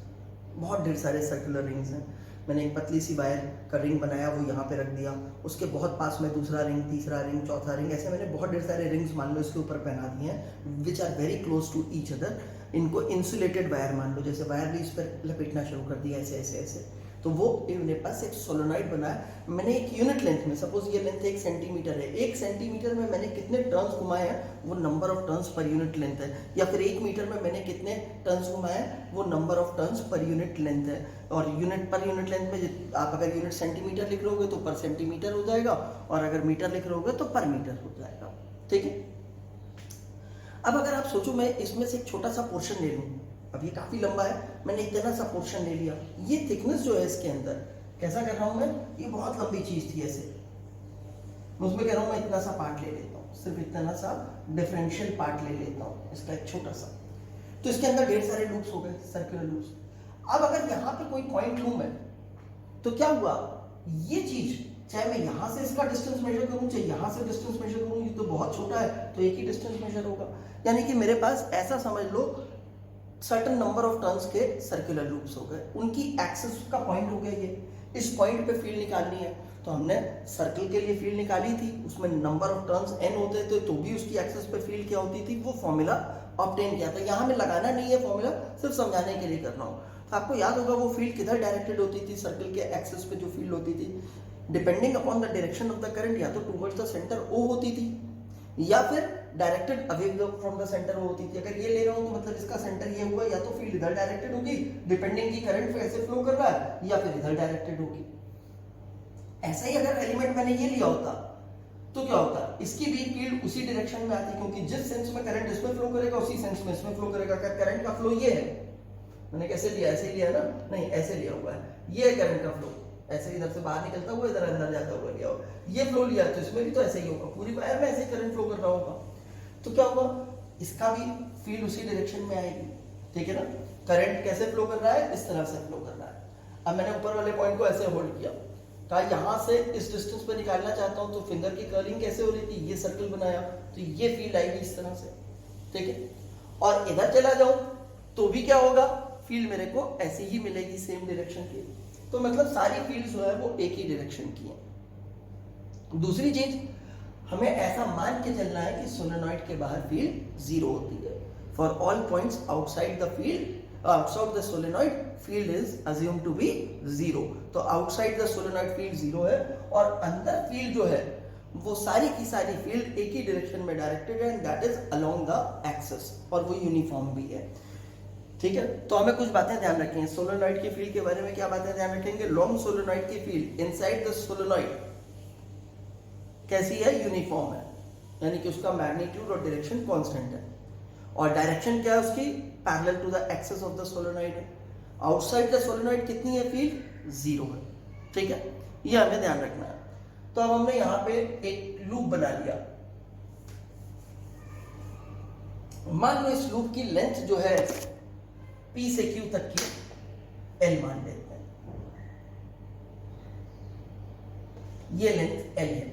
बहुत ढेर सारे सर्कुलर रिंग्स हैं। मैंने एक पतली सी वायर का रिंग बनाया, वो यहाँ पे रख दिया, उसके बहुत पास में दूसरा रिंग, तीसरा रिंग, चौथा रिंग, ऐसे मैंने बहुत ढेर सारे रिंग्स मान लो इसके ऊपर पहना दिए हैं, which are very close to each other. इनको इंसुलेटेड वायर मान लो, जैसे वायर भी इस पर लपेटना शुरू कर दिया, ऐसे ऐसे ऐसे, तो वो मेरे पास एक सोलेनॉइड बना है। मैंने एक यूनिट लेंथ में, सपोज ये लेंथ 1 सेंटीमीटर है, 1 सेंटीमीटर में मैंने कितने टर्न्स घुमाए हैं वो नंबर ऑफ टर्न्स पर यूनिट लेंथ है, या फिर 1 मीटर में मैंने कितने टर्न्स घुमाए हैं वो नंबर ऑफ टर्न्स पर यूनिट लेंथ है। और यूनिट पर यूनिट लेंथ में आप अगर यूनिट सेंटीमीटर लिख रहोगे तो पर सेंटीमीटर हो जाएगा, और अगर मीटर लिख रहोगे तो पर मीटर हो जाएगा। ठीक है, अब अगर आप सोचो मैं इसमें से एक छोटा सा पोर्शन ले लूँ, अब ये काफी लंबा है, मैंने इतना सा पोर्शन ले लिया, ये थिकनेस जो है इसके अंदर कैसा कर रहा हूं मैं, ये बहुत लंबी चीज थी ऐसे, मैं उसमें कह रहा हूं मैं इतना सा पार्ट ले लेता हूँ, सिर्फ इतना सा डिफरेंशियल पार्ट ले लेता हूँ इसका एक छोटा सा, तो इसके अंदर ढेर सारे लूप्स हो गए, सर्कुलर लूप्स। अब अगर यहाँ पे कोई पॉइंट लूं मैं, तो क्या हुआ, ये चीज चाहे मैं यहां से इसका डिस्टेंस मेजर करूं, चाहे यहां से डिस्टेंस मेजर करूं, ये तो बहुत छोटा है तो एक ही डिस्टेंस मेजर होगा। यानी कि मेरे पास ऐसा समझ लो सर्टेन नंबर ऑफ टर्न्स के सर्कुलर लूप्स हो गए, उनकी एक्सिस का पॉइंट हो गया ये। इस पॉइंट पे फील्ड निकालनी है तो हमने सर्कल के लिए फील्ड निकाली थी, उसमें नंबर ऑफ टर्न्स n होते थे, तो भी उसकी एक्सिस पे फील्ड क्या होती थी, वो फॉर्मूला ऑब्टेन किया था। यहाँ में लगाना नहीं है फॉर्मूला, सिर्फ समझाने के लिए कर रहा हूँ। तो आपको याद होगा वो फील्ड किधर डायरेक्टेड होती थी, सर्कल के एक्सिस पे जो फील्ड होती थी, depending upon the direction of the current, या तो टुवर्ड्स द सेंटर O होती थी, या फिर directed away from the centre वो होती थी। अगर ये ले रहा हूं तो मतलब इसका सेंटर ये हुआ, या तो फील्ड इधर डायरेक्टेड होगी डिपेंडिंग की करंट कैसे फ्लो कर रहा है, या फिर इधर डायरेक्टेड होगी। ऐसा ही अगर एलिमेंट मैंने ये लिया होता तो क्या होता, इसकी भी फील्ड उसी डायरेक्शन में आती, क्योंकि जिस सेंस में करंट इसमें फ्लो करेगा उसी सेंस में इसमें फ्लो करेगा। अगर करंट का फ्लो ये है, मैंने कैसे लिया, ऐसे लिया ना, नहीं ऐसे लिया हुआ है, ये है करंट का फ्लो, ऐसे इधर से बाहर निकलता हुआ इधर अंदर जाता हुआ लिया होगा, ये फ्लो लिया तो इसमें भी तो ऐसे ही होगा, पूरी वायर में ऐसे करंट फ्लो कर रहा होगा, तो क्या होगा, इसका भी फील्ड उसी डायरेक्शन में आएगी। ठीक है ना, करंट कैसे फ्लो कर रहा है, इस तरह से फ्लो कर रहा है। अब मैंने ऊपर वाले पॉइंट को ऐसे होल्ड किया, कहा यहां से इस डिस्टेंस पे निकालना चाहता हूं, तो फिंगर की कर्लिंग कैसे हो रही थी, ये सर्कल बनाया तो ये फील्ड आएगी इस तरह से। ठीक है, और इधर चला जाऊं तो भी क्या होगा, फील्ड मेरे को ऐसे ही मिलेगी सेम डायरेक्शन की। तो मतलब सारी फील्ड जो है वो एक ही डायरेक्शन की है। दूसरी चीज, हमें ऐसा मान के चलना है कि सोलेनॉइड के बाहर फील्ड जीरो होती है। For all points outside the field, outside the solenoid field is assume to be zero. तो outside the solenoid field zero है, और अंदर फील्ड जो है वो सारी की सारी फील्ड एक ही डायरेक्शन में डायरेक्टेड है, and that is along the axis, और वो यूनिफॉर्म भी है। ठीक है, तो हमें कुछ बातें ध्यान रखेंगे सोलेनॉइड की फील्ड के बारे में। क्या बातें ध्यान रखेंगे? लॉन्ग सोलेनॉइड की फील्ड इनसाइड द सोलेनॉइड कैसी है? यूनिफॉर्म है, यानी कि उसका मैग्नीट्यूड और डायरेक्शन कांस्टेंट है। और डायरेक्शन क्या है उसकी? Parallel to the axis of the solenoid है। आउटसाइड द सोलेनॉइड कितनी है फील्ड? 0 है। ठीक है, ये हमें ध्यान रखना है। तो अब हमने यहां पे एक लूप बना लिया। मान लो इस लूप की लेंथ जो है P से Q तक की L मान लेते हैं। ये लेंथ L है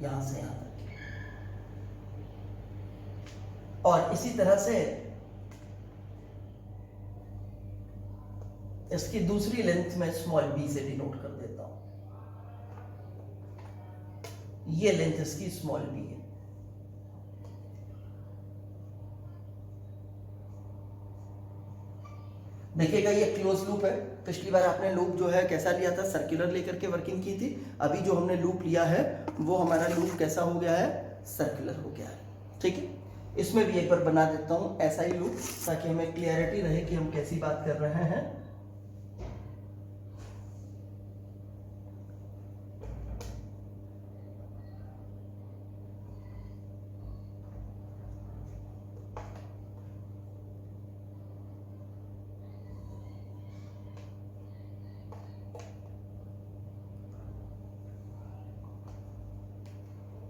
यहां से यहां तक की। और इसी तरह से इसकी दूसरी लेंथ मैं स्मॉल b से डिनोट कर देता हूं। ये लेंथ इसकी स्मॉल b है। देखिएगा ये क्लोज लूप है। पिछली बार आपने लूप जो है कैसा लिया था? सर्कुलर लेकर के वर्किंग की थी। अभी जो हमने लूप लिया है वो हमारा लूप कैसा हो गया है? सर्कुलर हो गया है। ठीक है, इसमें भी एक बार बना देता हूं ऐसा ही लूप, ताकि हमें क्लियरिटी रहे कि हम कैसी बात कर रहे हैं।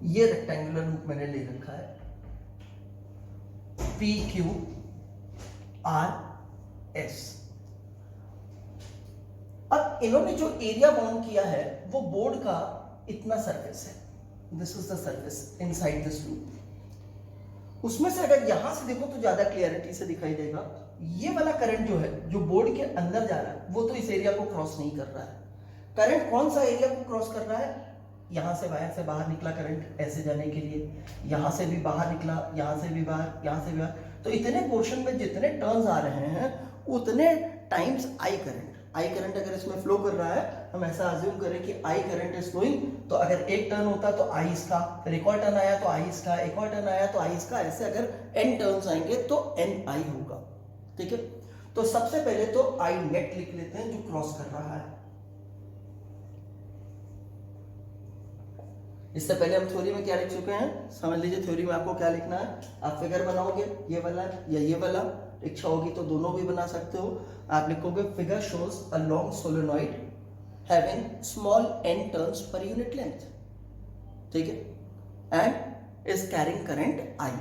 ये रेक्टेंगुलर लूप मैंने ले रखा है पी क्यू आर एस। अब इन्होंने जो एरिया बाउंड किया है वो बोर्ड का इतना सरफेस है। This is the surface inside this loop. उसमें से अगर यहां से देखो तो ज्यादा क्लियरिटी से दिखाई देगा। ये वाला करंट जो है जो बोर्ड के अंदर जा रहा है वो तो इस एरिया को क्रॉस नहीं कर रहा है। करंट कौन सा एरिया को क्रॉस कर रहा है? यहां से वायर से बाहर निकला करंट ऐसे जाने के लिए, यहां से भी बाहर निकला, यहां से भी बाहर, यहां से भी बाहर। तो इतने पोर्शन में जितने टर्न्स आ रहे हैं उतने times I current. I current अगर इसमें फ्लो कर रहा है, हम ऐसा अज्यूम करें कि आई करंट इज फ्लोइंग, तो अगर एक टर्न होता तो आई इसका, फिर एक और टर्न आया तो आई इसका, एक और टर्न आया तो आई इसका, ऐसे अगर n टर्न्स आएंगे तो n आई होगा। ठीक है, तो सबसे पहले तो आई नेट लिख लेते हैं जो क्रॉस कर रहा है। इससे पहले हम थ्योरी में क्या लिख चुके हैं? समझ लीजिए थ्योरी में आपको क्या लिखना है। आप फिगर बनाओगे ये वाला या ये वाला, इच्छा होगी तो दोनों भी बना सकते हो। आप लिखोगे फिगर शोज अ long solenoid having small n turns per unit length. ठीक है, and is carrying current I।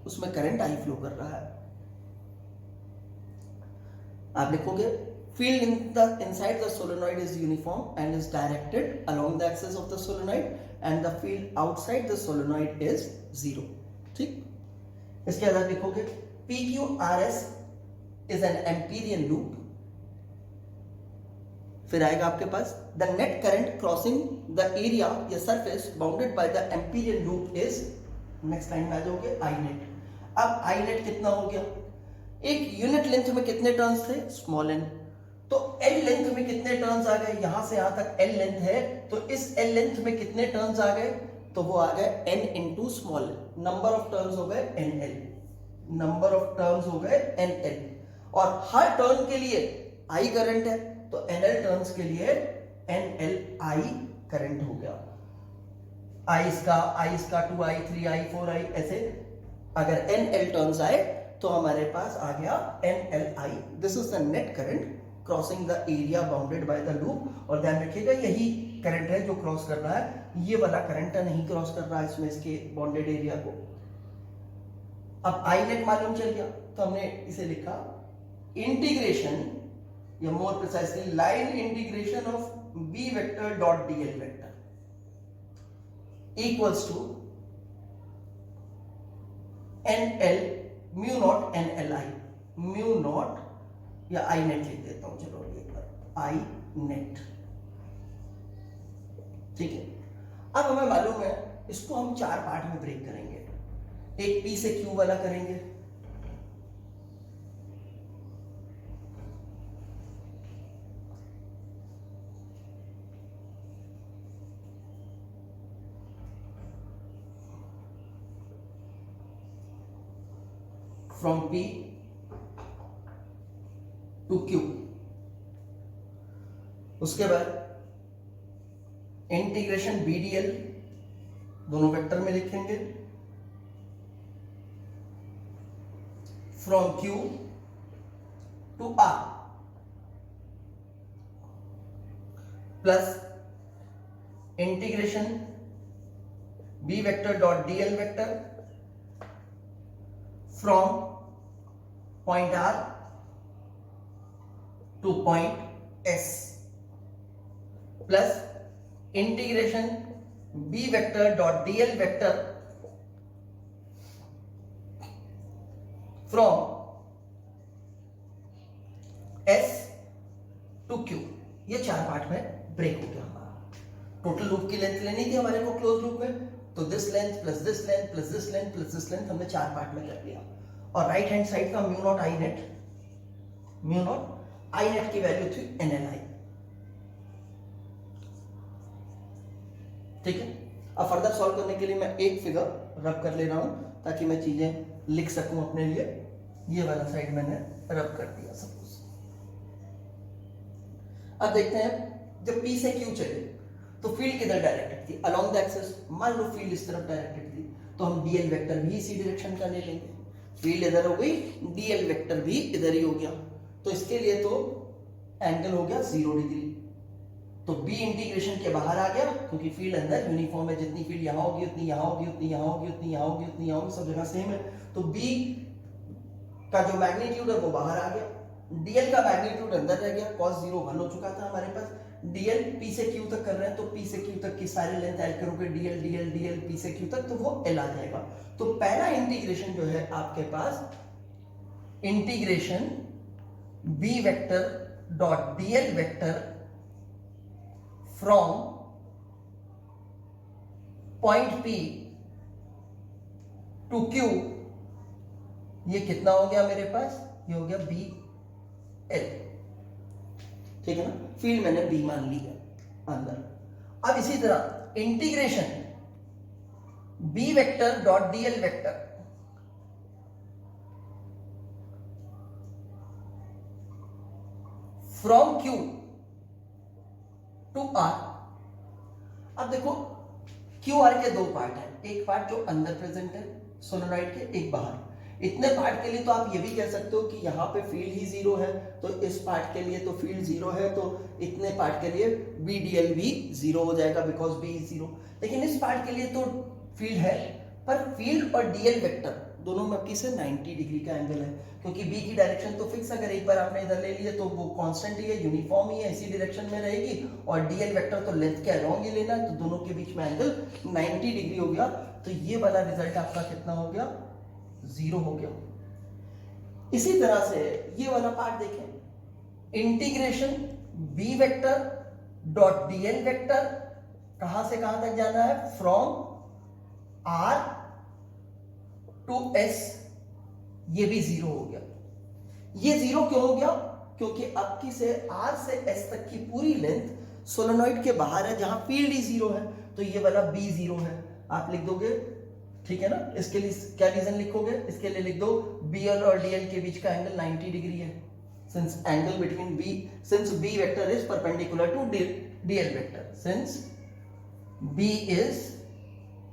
उसमें करंट I फ्लो कर रहा है। आप लिखोगे field inside the solenoid is uniform and is directed along the axis of the solenoid and the field outside the solenoid is 0। ठीक, इसके बाद लिखोगे PQRS is an Amperian loop। फिर आएगा आपके पास the net current crossing the area या surface bounded by the Amperian loop is, next line में आ जाओगे I net। अब I net कितना हो गया? एक यूनिट लेंथ में कितने टर्न्स थे? Small n। तो L लेंथ में कितने टर्न्स आ गए? यहां से यहां तक L लेंथ है, तो इस L लेंथ में कितने टर्न्स आ गए? तो वो आ गए n into small. Number of turns हो गए NL। नंबर ऑफ टर्न्स हो गए NL। और हर टर्न के लिए I करंट है, तो NL टर्न्स के लिए NLI करंट हो गया। I इसका 2I 3I 4I, ऐसे अगर NL टर्न्स आए तो हमारे पास आ गया NLI। This is the net current crossing the area bounded by the loop. और ध्यान रखिएगा यही करंट है जो क्रॉस कर रहा है, ये वाला करंट नहीं क्रॉस कर रहा है इसमें इसके बाउंडेड एरिया को। अब आई नेट मालूम चल गया तो हमने इसे लिखा इंटीग्रेशन, या more precisely line integration of B vector dot dl vector equals to NL mu naught NLI। Mu naught या आई नेट लिख देता हूं, चलो एक बार आई नेट। ठीक है, अब हमें मालूम है इसको हम 4 पार्ट में ब्रेक करेंगे। एक P से Q वाला करेंगे, फ्रॉम P टू क्यू। उसके बाद इंटीग्रेशन बी डी एल दोनों वेक्टर में लिखेंगे, from Q to R plus integration B vector dot d l vector from point R to point S plus integration B vector dot d l vector from S to Q. ये 4 part में break हो गया हमारा। Total loop की length लेनी थी हमारे को क्लोज लूप में, तो this length plus this length plus this length plus this length हमने 4 पार्ट में कर लिया। और राइट हैंड साइड का म्यू नॉट आई नेट की वैल्यू थी NLI। ठीक है, अब फर्दर सॉल्व करने के लिए मैं एक फिगर रब कर ले रहा हूं ताकि मैं चीजें लिख सकूं अपने लिए। ये वाला साइड मैंने रब कर दिया सपोज। अब देखते हैं जब P से Q चले तो फील्ड किधर डायरेक्टेड थी, अलोंग द एक्सिस। मान लो फील्ड इस तरफ डायरेक्टेड थी तो हम डीएल वेक्टर भी इसी डायरेक्शन का ले लेंगे। फील्ड इधर हो गई, डीएल वेक्टर भी इधर ही हो गया, तो इसके लिए तो एंगल हो गया 0 डिग्री। तो बी इंटीग्रेशन के बाहर आ गया क्योंकि फील्ड अंदर यूनिफॉर्म है, जितनी फील्ड यहां होगी उतनी यहां होगी, उतनी यहां होगी, उतनी यहां होगी, उतनी यहां होगी, सब जगह सेम है। तो बी का जो मैग्नीट्यूड है वो बाहर आ गया, डीएल का मैग्नीट्यूड अंदर रह गया। cos 0 1 हो चुका था हमारे पास। डीएल पी से क्यू तक कर रहे हैं तो पी से क्यू तक की सारी लेंथ ऐड करोगे, डीएल डीएल डीएल पी से क्यू तक, तो वो एल आ जाएगा। तो पहला इंटीग्रेशन जो है आपके पास integration B vector dot dl vector from point P to Q, ये कितना हो गया मेरे पास, ये हो गया बी एल। ठीक है ना, फील्ड मैंने बी मान ली है अंदर। अब इसी तरह integration B vector dot dl vector from Q to R. अब देखो क्यू आर के 2 पार्ट है, एक पार्ट जो अंदर प्रेजेंट है सोलेनॉइड के, एक बाहर। इतने पार्ट के लिए तो आप ये भी कह सकते हो कि यहाँ पे फील्ड ही 0 है, तो इस पार्ट के लिए तो फील्ड 0 है, तो इतने पार्ट के लिए बी डीएल भी 0 हो जाएगा बिकॉज बी इज 0। लेकिन इस पार्ट के लिए तो फील्ड है, पर फील्ड और डीएल वेक्टर दोनों में आपकी से 90 डिग्री का एंगल है, क्योंकि बी की डायरेक्शन तो फिक्स, अगर एक बार आपने इधर ले लिया तो वो कांस्टेंट ही है, यूनिफॉर्म ही है, इसी डायरेक्शन में रहेगी। और डीएल वेक्टर तो लेंथ के अलोंग ही लेना है, तो दोनों के बीच में एंगल 90 डिग्री हो गया। तो ये वाला रिजल्ट आपका कितना हो गया, 0 हो गया। इसी तरह से ये वाला पार्ट देखें, integration B vector dot dl vector कहां से कहां तक जाना है, फ्रॉम आर टू एस, ये भी 0 हो गया। ये 0 क्यों हो गया, क्योंकि आपकी से आर से एस तक की पूरी लेंथ सोलेनॉइड के बाहर है जहां फील्ड ही 0 है, तो ये वाला बी 0 है। आप लिख दोगे, ठीक है ना। इसके लिए क्या रीजन लिखोगे, इसके लिए लिख दो बीएल और डीएल के बीच का एंगल 90 डिग्री है, since angle between B, since B vector is perpendicular to dl vector, since B is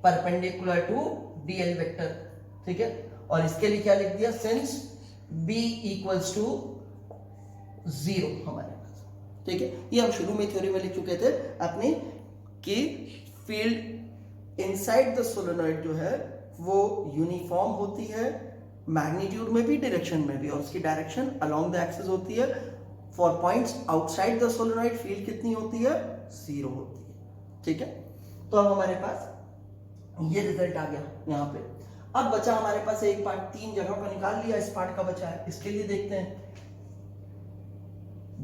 perpendicular to dl vector. ठीक है, और इसके लिए क्या लिख दिया, सिंस बी इक्वल्स टू 0 हमारे पास। ठीक है, ये हम शुरू में थ्योरी में लिख चुके थे अपनी कि फील्ड इनसाइड द सोलेनॉइड जो है वो यूनिफॉर्म होती है, मैग्नीट्यूड में भी डायरेक्शन में भी, और उसकी डायरेक्शन अलोंग द एक्सिस होती है। For points outside the solenoid field कितनी होती है, 0 होती है। ठीक है, तो अब हमारे पास ये रिजल्ट आ गया यहाँ पे। अब बचा हमारे पास एक पार्ट, 3 जगह पर निकाल लिया, इस पार्ट का बचा है। इसके लिए देखते हैं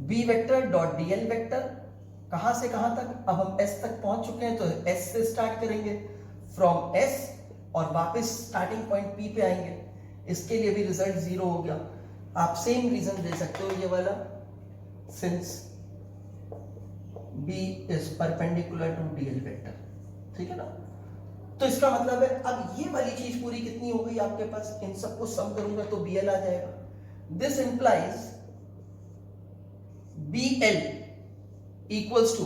B vector dot dl vector कहां से कहां तक। अब हम एस तक पहुंच चुके हैं, तो एस से स्टार्ट करेंगे, फ्रॉम एस, और वापस स्टार्टिंग पॉइंट पी पे आएंगे। इसके लिए भी रिजल्ट 0 हो गया। आप सेम रीजन दे सकते हो ये वाला, since B is perpendicular to dl vector. ठीक है ना, तो इसका मतलब है अब ये वाली चीज पूरी कितनी हो गई आपके पास, इन सबको सम करूंगा तो बीएल आ जाएगा। This implies BL equals to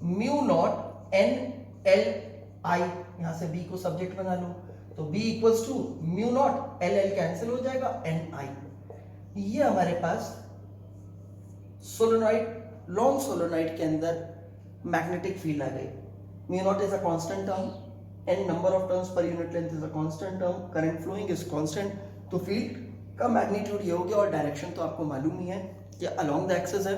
mu naught NLI, यहां से B को सब्जेक्ट बना लो तो B equals to mu naught LL cancel हो जाएगा NI। ये हमारे पास सोलेनॉइड, लॉन्ग सोलेनॉइड के अंदर मैग्नेटिक फील्ड आ गई। Mu not is a constant term, n number of turns पर unit length is a constant term, current following is constant, तो field का मैग्नीट्यूड ये हो गया और डायरेक्शन तो आपको मालूम ही है कि अलोंग द एक्सिस है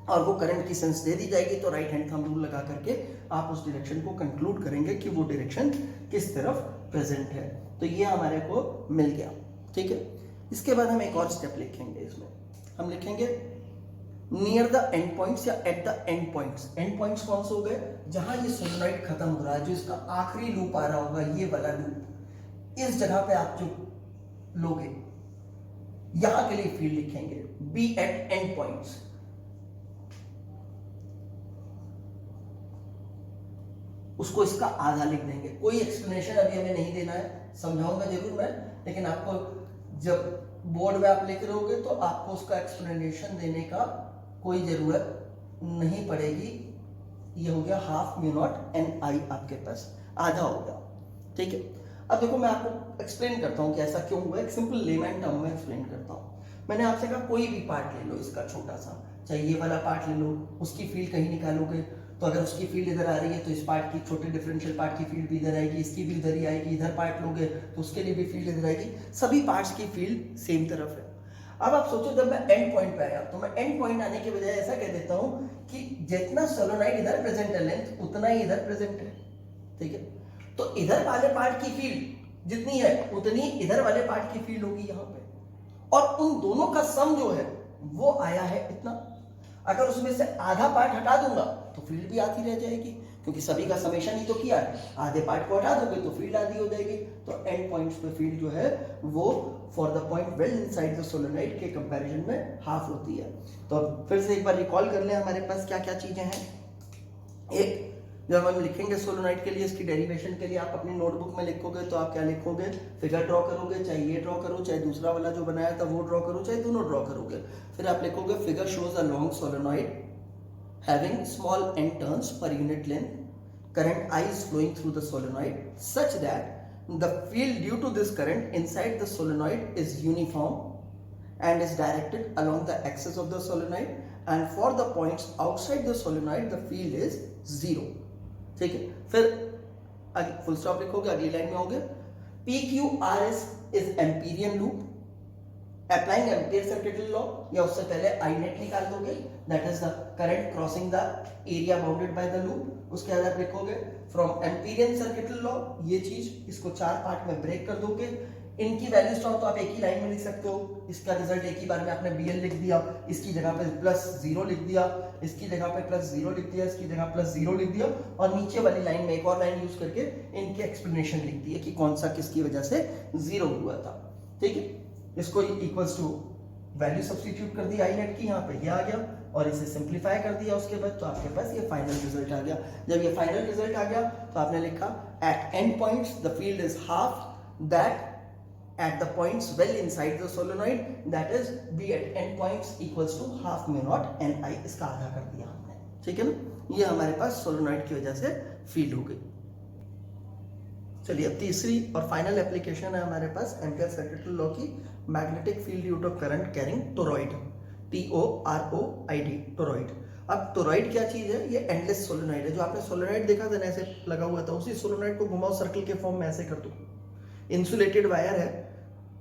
और वो करंट की सेंस दे दी जाएगी, तो राइट हैंड थंब रूल लगा करके आप उस डायरेक्शन को कंक्लूड करेंगे कि वो डायरेक्शन किस तरफ प्रेजेंट है। तो ये हमारे को मिल गया, ठीक है। इसके बाद हम एक और स्टेप लिखेंगे, इसमें हम लिखेंगे नियर द एंड पॉइंट्स या at the end points. And points कौन से हो गए? जहां ये सोलेनॉइड खत्म हो रहा है, जो इसका आखिरी लूप आ रहा होगा, ये वाला लूप, इस जगह पे आप जो लोगे, यहां के लिए फील्ड लिखेंगे बी एट एंड पॉइंट्स। उसको इसका आधा लिख देंगे। कोई एक्सप्लेनेशन अभी हमें नहीं देना है, समझाऊंगा जरूर मैं, लेकिन आपको जब बोर्ड में आप लिख रहे होगे तो आपको उसका एक्सप्लेनेशन देने का कोई जरूरत नहीं पड़ेगी। ये हो गया हाफ म्यू नॉट NI, आपके पास आधा हो गया, ठीक है। अब देखो मैं आपको एक्सप्लेन करता हूं कि ऐसा क्यों हुआ, एक सिंपल लेमैन टर्म में एक्सप्लेन करता हूं। मैंने आपसे कहा कोई भी पार्ट ले लो इसका छोटा सा, चाहे ये वाला पार्ट ले लो, उसकी फील्ड कहीं निकालोगे तो अगर उसकी फील्ड इधर आ रही है तो इस पार्ट की, छोटे डिफरेंशियल पार्ट की फील्ड भी इधर आएगी, इसकी भी इधर ही आएगी। इधर पार्ट लोगे तो उसके लिए भी फील्ड इधर आएगी, सभी पार्ट्स की फील्ड सेम तरफ है। अब आप सोचो जब मैं एंड पॉइंट पे आया तो मैं एंड पॉइंट आने के बजाय ऐसा कह देता हूं कि जितना सोलेनॉइड इधर प्रेजेंट है लेंथ, उतना ही इधर प्रेजेंट है, ठीक है। तो इधर वाले पार्ट की फील्ड जितनी है उतनी इधर वाले पार्ट की फील्ड होगी यहां पे, और उन दोनों का सम जो है वो आया है इतना। अगर उसमें से आधा पार्ट हटा दूंगा तो फील्ड भी आती रह जाएगी, क्योंकि सभी का समेशन ही तो किया है। आधे पार्ट को हटा दोगे तो फील्ड आधी हो जाएगी। तो एंड पॉइंट्स पे फील्ड जो है वो for the point well inside the solenoid के कंपैरिजन में हाफ होती है। तो अब फिर से एक बार रिकॉल कर लें हमारे पास क्या क्या चीजें हैं। एक, जब हम लिखेंगे सोलेनॉइड के लिए, इसकी डेरिवेशन के लिए आप अपनी नोटबुक में लिखोगे तो आप क्या लिखोगे, फिगर ड्रॉ करोगे, चाहे ये ड्रॉ करो, चाहे दूसरा वाला जो बनाया था वो ड्रॉ करो, चाहे दोनों ड्रॉ करोगे। फिर आप लिखोगे figure shows a long solenoid having small end turns per unit length, current I is flowing through the solenoid such that the field due to this current inside the solenoid is uniform and is directed along the axis of the solenoid, and for the points outside the solenoid the field is 0, ठीक है। फिर full stop लिखोगे, अगली line में होगे PQRS is Amperian loop applying ampere circuit law, या उससे पहले आई नेट निकाल दोगे, that is the current crossing the area bounded by the loop. उसके बाद आप लिखोगे फ्रॉम एम्पीरियन सर्किट लॉ, ये चीज, इसको 4 पार्ट में ब्रेक कर दोगे। इनकी वैल्यूज तो आप एक ही लाइन में लिख सकते हो। इसका रिजल्ट एक ही बार में आपने BL लिख दिया, इसकी जगह पे +0 लिख दिया, इसकी जगह पे +0 लिख दिया, इसकी जगह +0 लिख दिया, और नीचे वाली लाइन में एक और लाइन यूज करके इनकी एक्सप्लेनेशन लिख दी है कि कौन सा किसकी वजह से 0 हुआ था, ठीक है। इसको इक्वल्स टू वैल्यू सब्स्टिट्यूट कर दी आई नेट की, यहाँ पे ये आ गया, और इसे सिंप्लीफाई कर दिया उसके बाद, तो आपके पास ये फाइनल रिजल्ट आ गया। जब ये फाइनल रिजल्ट आ गया तो आपने लिखा at end points the field is half that at the points well inside the solenoid, that is B at end points equals to half mu naught NI, इसका आधा कर दिया हमने, ठीक है ना। ये हमारे पास सोलेनॉइड की वजह से फील्ड हो गई। चलिए अब तीसरी और फाइनल एप्लीकेशन है हमारे पास एम्पियर सर्किट लॉ की, magnetic field due to current carrying toroid, TOROID, toroid. अब टोरॉइड क्या चीज है? ये एंडलेस सोलेनॉइड है। जो आपने सोलेनॉइड देखा था ना ऐसे लगा हुआ था, उसी सोलेनॉइड को घुमाओ सर्कल के फॉर्म में, ऐसे कर दो, इंसुलेटेड वायर है,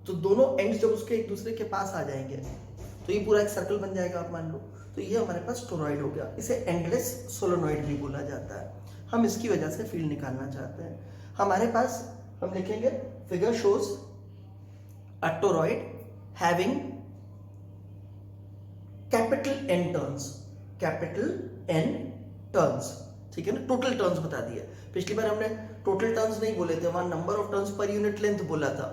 तो दोनों एंड्स जब उसके एक दूसरे के पास आ जाएंगे तो ये पूरा एक सर्कल बन जाएगा, आप मान लो। तो ये हमारे पास टोरॉइड हो गया। इसे एंडलेस सोलेनॉइड भी बोला जाता है। हम इसकी वजह से फील्ड निकालना चाहते हैं। हमारे पास हम लिखेंगे फिगर शोज अ toroid having capital N turns, capital N turns, ठीक है ना। टोटल टर्न्स बता दिए। पिछली बार हमने टोटल टर्न्स नहीं बोले थे, वहां नंबर ऑफ टर्न्स पर यूनिट लेंथ बोला था,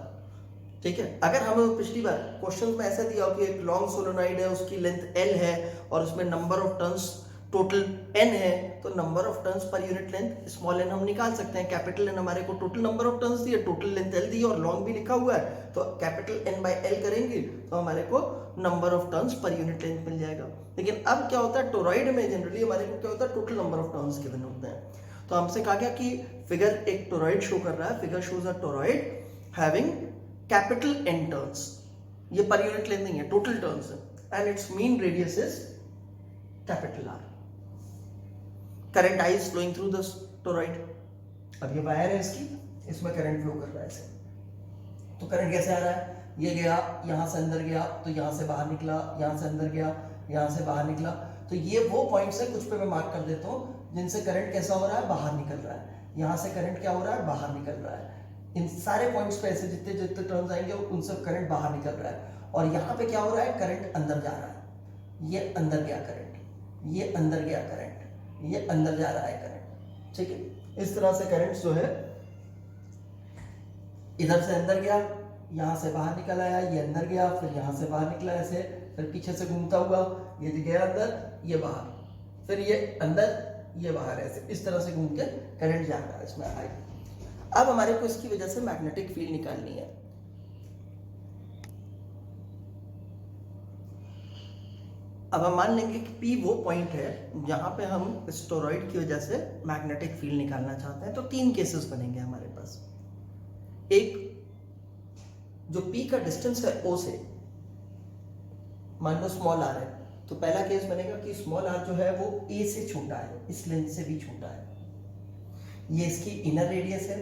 ठीक है। अगर हमें पिछली बार क्वेश्चन में ऐसा दिया हो कि एक लॉन्ग सोलेनॉइड है, उसकी लेंथ L है और उसमें number of turns total n है तो नंबर ऑफ टर्न्स पर यूनिट लेंथ स्मॉल n हम निकाल सकते हैं। कैपिटल N हमारे को टोटल नंबर ऑफ टर्न्स दी है, टोटल लेंथ L दी है और लॉन्ग भी लिखा हुआ है, तो कैपिटल N बाय L करेंगे तो हमारे को नंबर ऑफ टर्न्स पर यूनिट लेंथ मिल जाएगा। लेकिन अब क्या होता है, टोरॉइड में जनरली हमारे को क्या होता है, total number of turns given होते हैं। तो हमसे कहा गया कि फिगर एक टोरॉइड शो कर रहा है, फिगर शोज अ toroid having capital N turns, ये पर यूनिट लेंथ नहीं है, टोटल टर्न्स है, and it's mean radius is capital R। Current I is flowing through the toroid। अब ये वायर है इसकी, इसमें करंट फ्लो कर रहा है ऐसे, तो करंट कैसे आ रहा है, ये गया यहां से अंदर गया तो यहां से बाहर निकला, यहां से अंदर गया यहां से बाहर निकला। तो ये वो पॉइंट्स है, कुछ पे मैं मार्क कर देता हूँ जिनसे करंट कैसा हो रहा है, बाहर निकल रहा है। यहाँ से करंट क्या हो रहा है, बाहर निकल रहा है। इन सारे पॉइंट्स पे ऐसे जितने जितने टर्न्स आएंगे उनसे करंट बाहर निकल रहा है। और यहाँ पे क्या हो रहा है, करंट अंदर जा रहा है, ये अंदर गया करंट, ये अंदर गया करंट, ये अंदर जा रहा है करंट, ठीक है। इस तरह से करंट जो है इधर से अंदर गया, यहां से बाहर निकल आया, ये अंदर गया, फिर यहां से बाहर निकला ऐसे, फिर पीछे से घूमता हुआ ये गया अंदर, ये बाहर, फिर ये अंदर, ये बाहर, ऐसे इस तरह से घूम के करंट जा रहा है इसमें आई। अब हमारे को इसकी वजह से मैग्नेटिक फील्ड निकालनी है। अब हम मान लेंगे कि P वो पॉइंट है जहां पे हम इस टोरॉइड की वजह से मैग्नेटिक फील्ड निकालना चाहते हैं। तो तीन केसेस बनेंगे हमारे पास। एक, जो P का डिस्टेंस है O से, मान लो स्मॉल r है, तो पहला केस बनेगा कि स्मॉल r जो है वो A से छोटा है, इस लेंथ से भी छोटा है। ये इसकी इनर रेडियस है,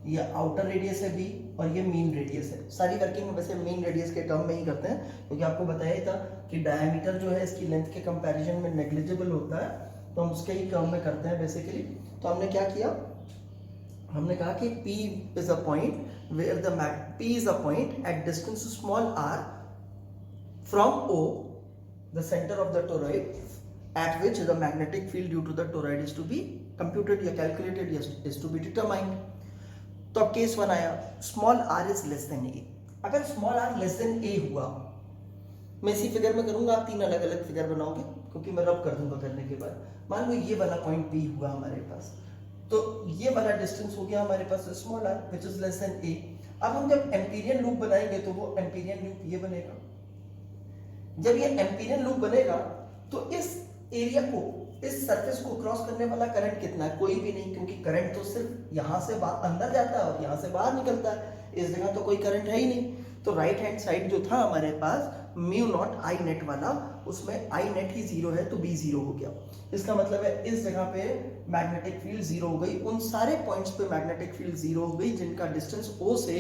ये आउटर रेडियस है B, और ये मीन रेडियस है। सारी वर्किंग वैसे मीन रेडियस के टर्म में ही करते हैं, क्योंकि आपको बताया ही था कि डायमीटर जो है इसकी लेंथ के कंपैरिजन में नेग्लिजिबल होता है, तो हम उसके ही टर्म में करते हैं बेसिकली। तो हमने क्या किया, हमने कहा कि P is a point where the P is a point at distance small r from O, the center of the toroid, at which the magnetic field due to the toroid is to be computed या calculated या is to be determined। तो अब case one आया, small r is less than a। अगर small r less than a हुआ, मैं इसी figure में करूंगा, आप तीन अलग अलग फिगर बनाओगे क्योंकि मैं रब कर दूंगा करने के बाद। मान लो ये वाला पॉइंट P हुआ हमारे पास, तो ये वाला डिस्टेंस हो गया हमारे पास small r which is less than a। अब हम जब एम्पीरियन लूप बनाएंगे तो वो एम्पीरियन लूप ये बनेगा। जब ये एम्पीरियन लूप बनेगा तो इस एरिया को, इस सरफेस को क्रॉस करने वाला करंट कितना है, कोई भी नहीं, क्योंकि करंट तो सिर्फ यहाँ से अंदर जाता है और यहाँ से बाहर निकलता है, इस जगह तो कोई करंट है ही नहीं। तो राइट हैंड साइड जो था हमारे पास म्यू नॉट आई नेट वाला, उसमें आई नेट ही जीरो है तो बी जीरो हो गया। इसका मतलब है इस जगह पे मैग्नेटिक फील्ड जीरो हो गई, उन सारे पॉइंट्स पे मैग्नेटिक फील्ड जीरो हो गई जिनका डिस्टेंस O से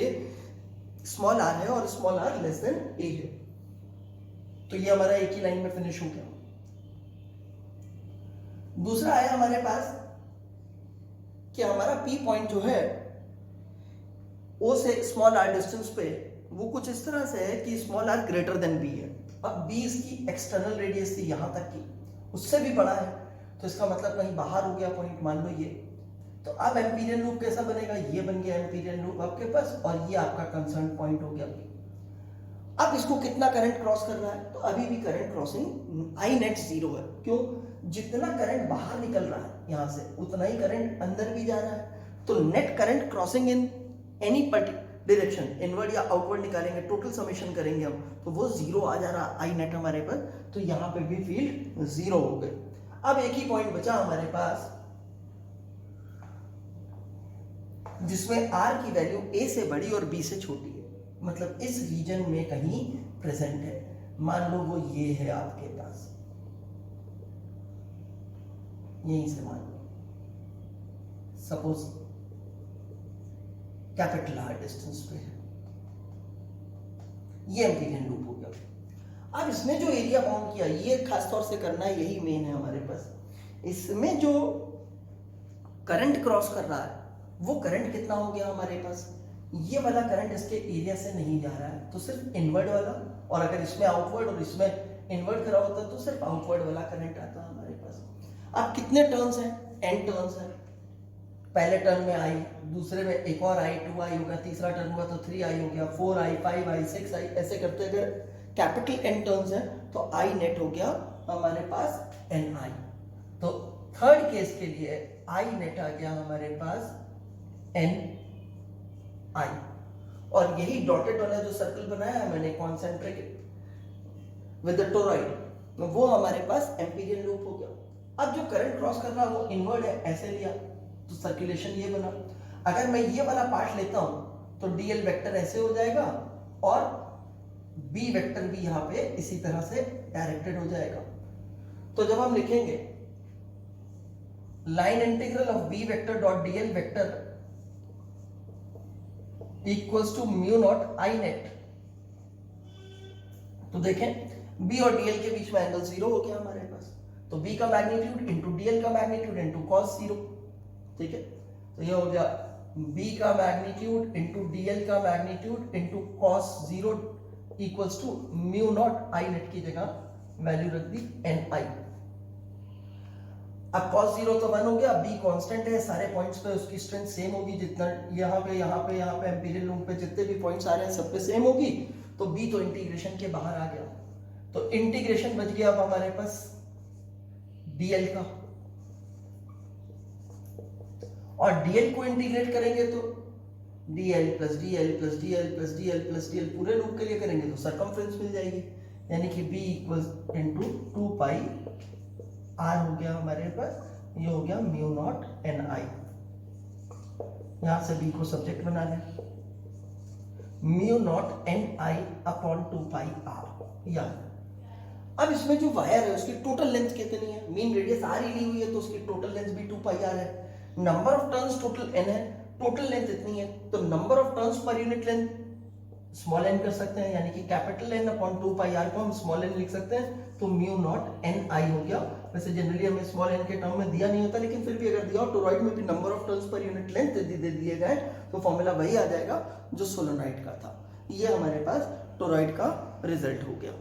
स्मॉल r है और small r less than a है। तो ये हमारा एक ही लाइन में फिनिश हो गया। दूसरा आया हमारे पास कि हमारा P पॉइंट जो है O से स्मॉल r डिस्टेंस पे वो कुछ इस तरह से है कि small r greater than B है। अब B इसकी एक्सटर्नल रेडियस थी यहां तक की, उससे भी बड़ा है, तो इसका मतलब कहीं बाहर हो गया पॉइंट, मान लो ये। तो अब एम्पीरियन लूप कैसा बनेगा, ये बन गया एम्पीरियन लूप आपके पास, और ये आपका कंसर्न पॉइंट हो गया। अब इसको कितना करंट क्रॉस कर रहा है, तो अभी भी करंट क्रॉसिंग आई नेट जीरो है। क्यों, जितना करंट बाहर निकल रहा है यहां से उतना ही करंट अंदर भी जा रहा है। तो net current crossing in any particular direction, inward या आउटवर्ड निकालेंगे, टोटल समेशन करेंगे हम, तो वो जीरो आ जा रहा आई नेट हमारे पर, तो यहाँ पे भी फील्ड जीरो हो गए। अब एक ही पॉइंट बचा हमारे पास जिसमें R की वैल्यू A से बड़ी और B से छोटी है, मतलब इस रीजन में कहीं प्रेजेंट है। मान लो वो ये है आपके पास, यहीं से मान लो, सपोज कैपिटल R डिस्टेंस पे है, ये एम्पीरियन लूप हो गया। अब इसमें जो एरिया बाउंड किया, ये खास तौर से करना है, यही मेन है हमारे पास। इसमें जो करंट क्रॉस कर रहा है वो करंट कितना हो गया हमारे पास, ये वाला करंट इसके एरिया से नहीं जा रहा है, तो सिर्फ इनवर्ड वाला, और अगर इसमें आउटवर्ड और इसमें इनवर्ड करा होता तो सिर्फ आउटवर्ड वाला करंट आता हमारे पास। अब कितने टर्न्स हैं, n टर्न्स हैं। पहले टर्न में आई, दूसरे में एक और आई, 2i होगा, तीसरा टर्न हुआ तो 3i हो गया, 4i, 5i, 6i, ऐसे करते अगर कैपिटल N टर्न्स हैं तो i नेट हो गया हमारे पास ni। तो थर्ड केस के लिए आई नेट आ गया हमारे पास एन आई, और यही डॉटेड वाला जो सर्कल बनाया है मैंने कॉन्सेंट्रिक विद द टोरॉइड, वो हमारे पास एम्पीरियल लूप हो गया। अब जो करंट क्रॉस कर रहा है वो इनवर्ड है, ऐसे लिया तो सर्कुलेशन ये बना। अगर मैं ये वाला पार्ट लेता हूं तो डीएल वेक्टर ऐसे हो जाएगा और बी वेक्टर भी यहां पे इसी तरह से डायरेक्टेड हो जाएगा। तो जब हम लिखेंगे line integral of B vector dot dl vector equals to mu naught I net, तो देखें बी और डीएल के बीच में एंगल 0 हो गया हमारे पास, तो बी का मैग्नीट्यूड इंटू डीएल का मैग्नीट्यूड इंटू कॉस 0, ठीक है। तो ये हो गया बी का मैग्नीट्यूड इंटू डीएल का magnitude into cos 0 equals to mu naught I net की जगह वैल्यू रख दी एन आई। अब cos 0 तो 1 हो गया, b कांस्टेंट है, सारे पॉइंट्स पे उसकी स्ट्रेंथ सेम होगी, जितना यहाँ पे एम्पीरियल लूप पे जितने भी पॉइंट्स आ रहे हैं सब पे सेम होगी, तो b तो इंटीग्रेशन के बाहर आ गया। तो इंटीग्रेशन बच गया अब हमारे पास dl का, और dl को इंटीग्रेट करेंगे तो dl plus dl plus dl plus dl plus dl पूरे लूप के लिए करेंगे तो सरकमफ्रेंस मिल जाएगी, यानी कि b इक्वल्स इनटू 2 पाई r हो गया हमारे पास, ये हो गया म्यू नॉट एन आई। यहां से b को सब्जेक्ट बना लें, mu not an I upon 2 pi r। या अब इसमें जो वायर है उसकी टोटल लेंथ कितनी है, मीन रेडियस r ही ली हुई है तो उसकी टोटल लेंथ भी 2 पाई r है। Number of turns total n है, टोटल लेंथ इतनी है, तो नंबर ऑफ टर्न्स पर यूनिट लेंथ स्मॉल n कर सकते हैं, यानी कि कैपिटल N अपॉन 2 पाई r को हम स्मॉल n लिख सकते हैं, तो म्यू नॉट एन आई हो गया। वैसे जनरली हमें स्मॉल n के टर्म में दिया नहीं होता, लेकिन फिर भी अगर दिया हो टोरॉइड में भी नंबर ऑफ टर्न्स पर यूनिट लेंथ दे दिए गए तो फॉर्मूला वही आ जाएगा जो सोलेनोइड का था। ये हमारे पास टोरॉइड का रिजल्ट हो गया।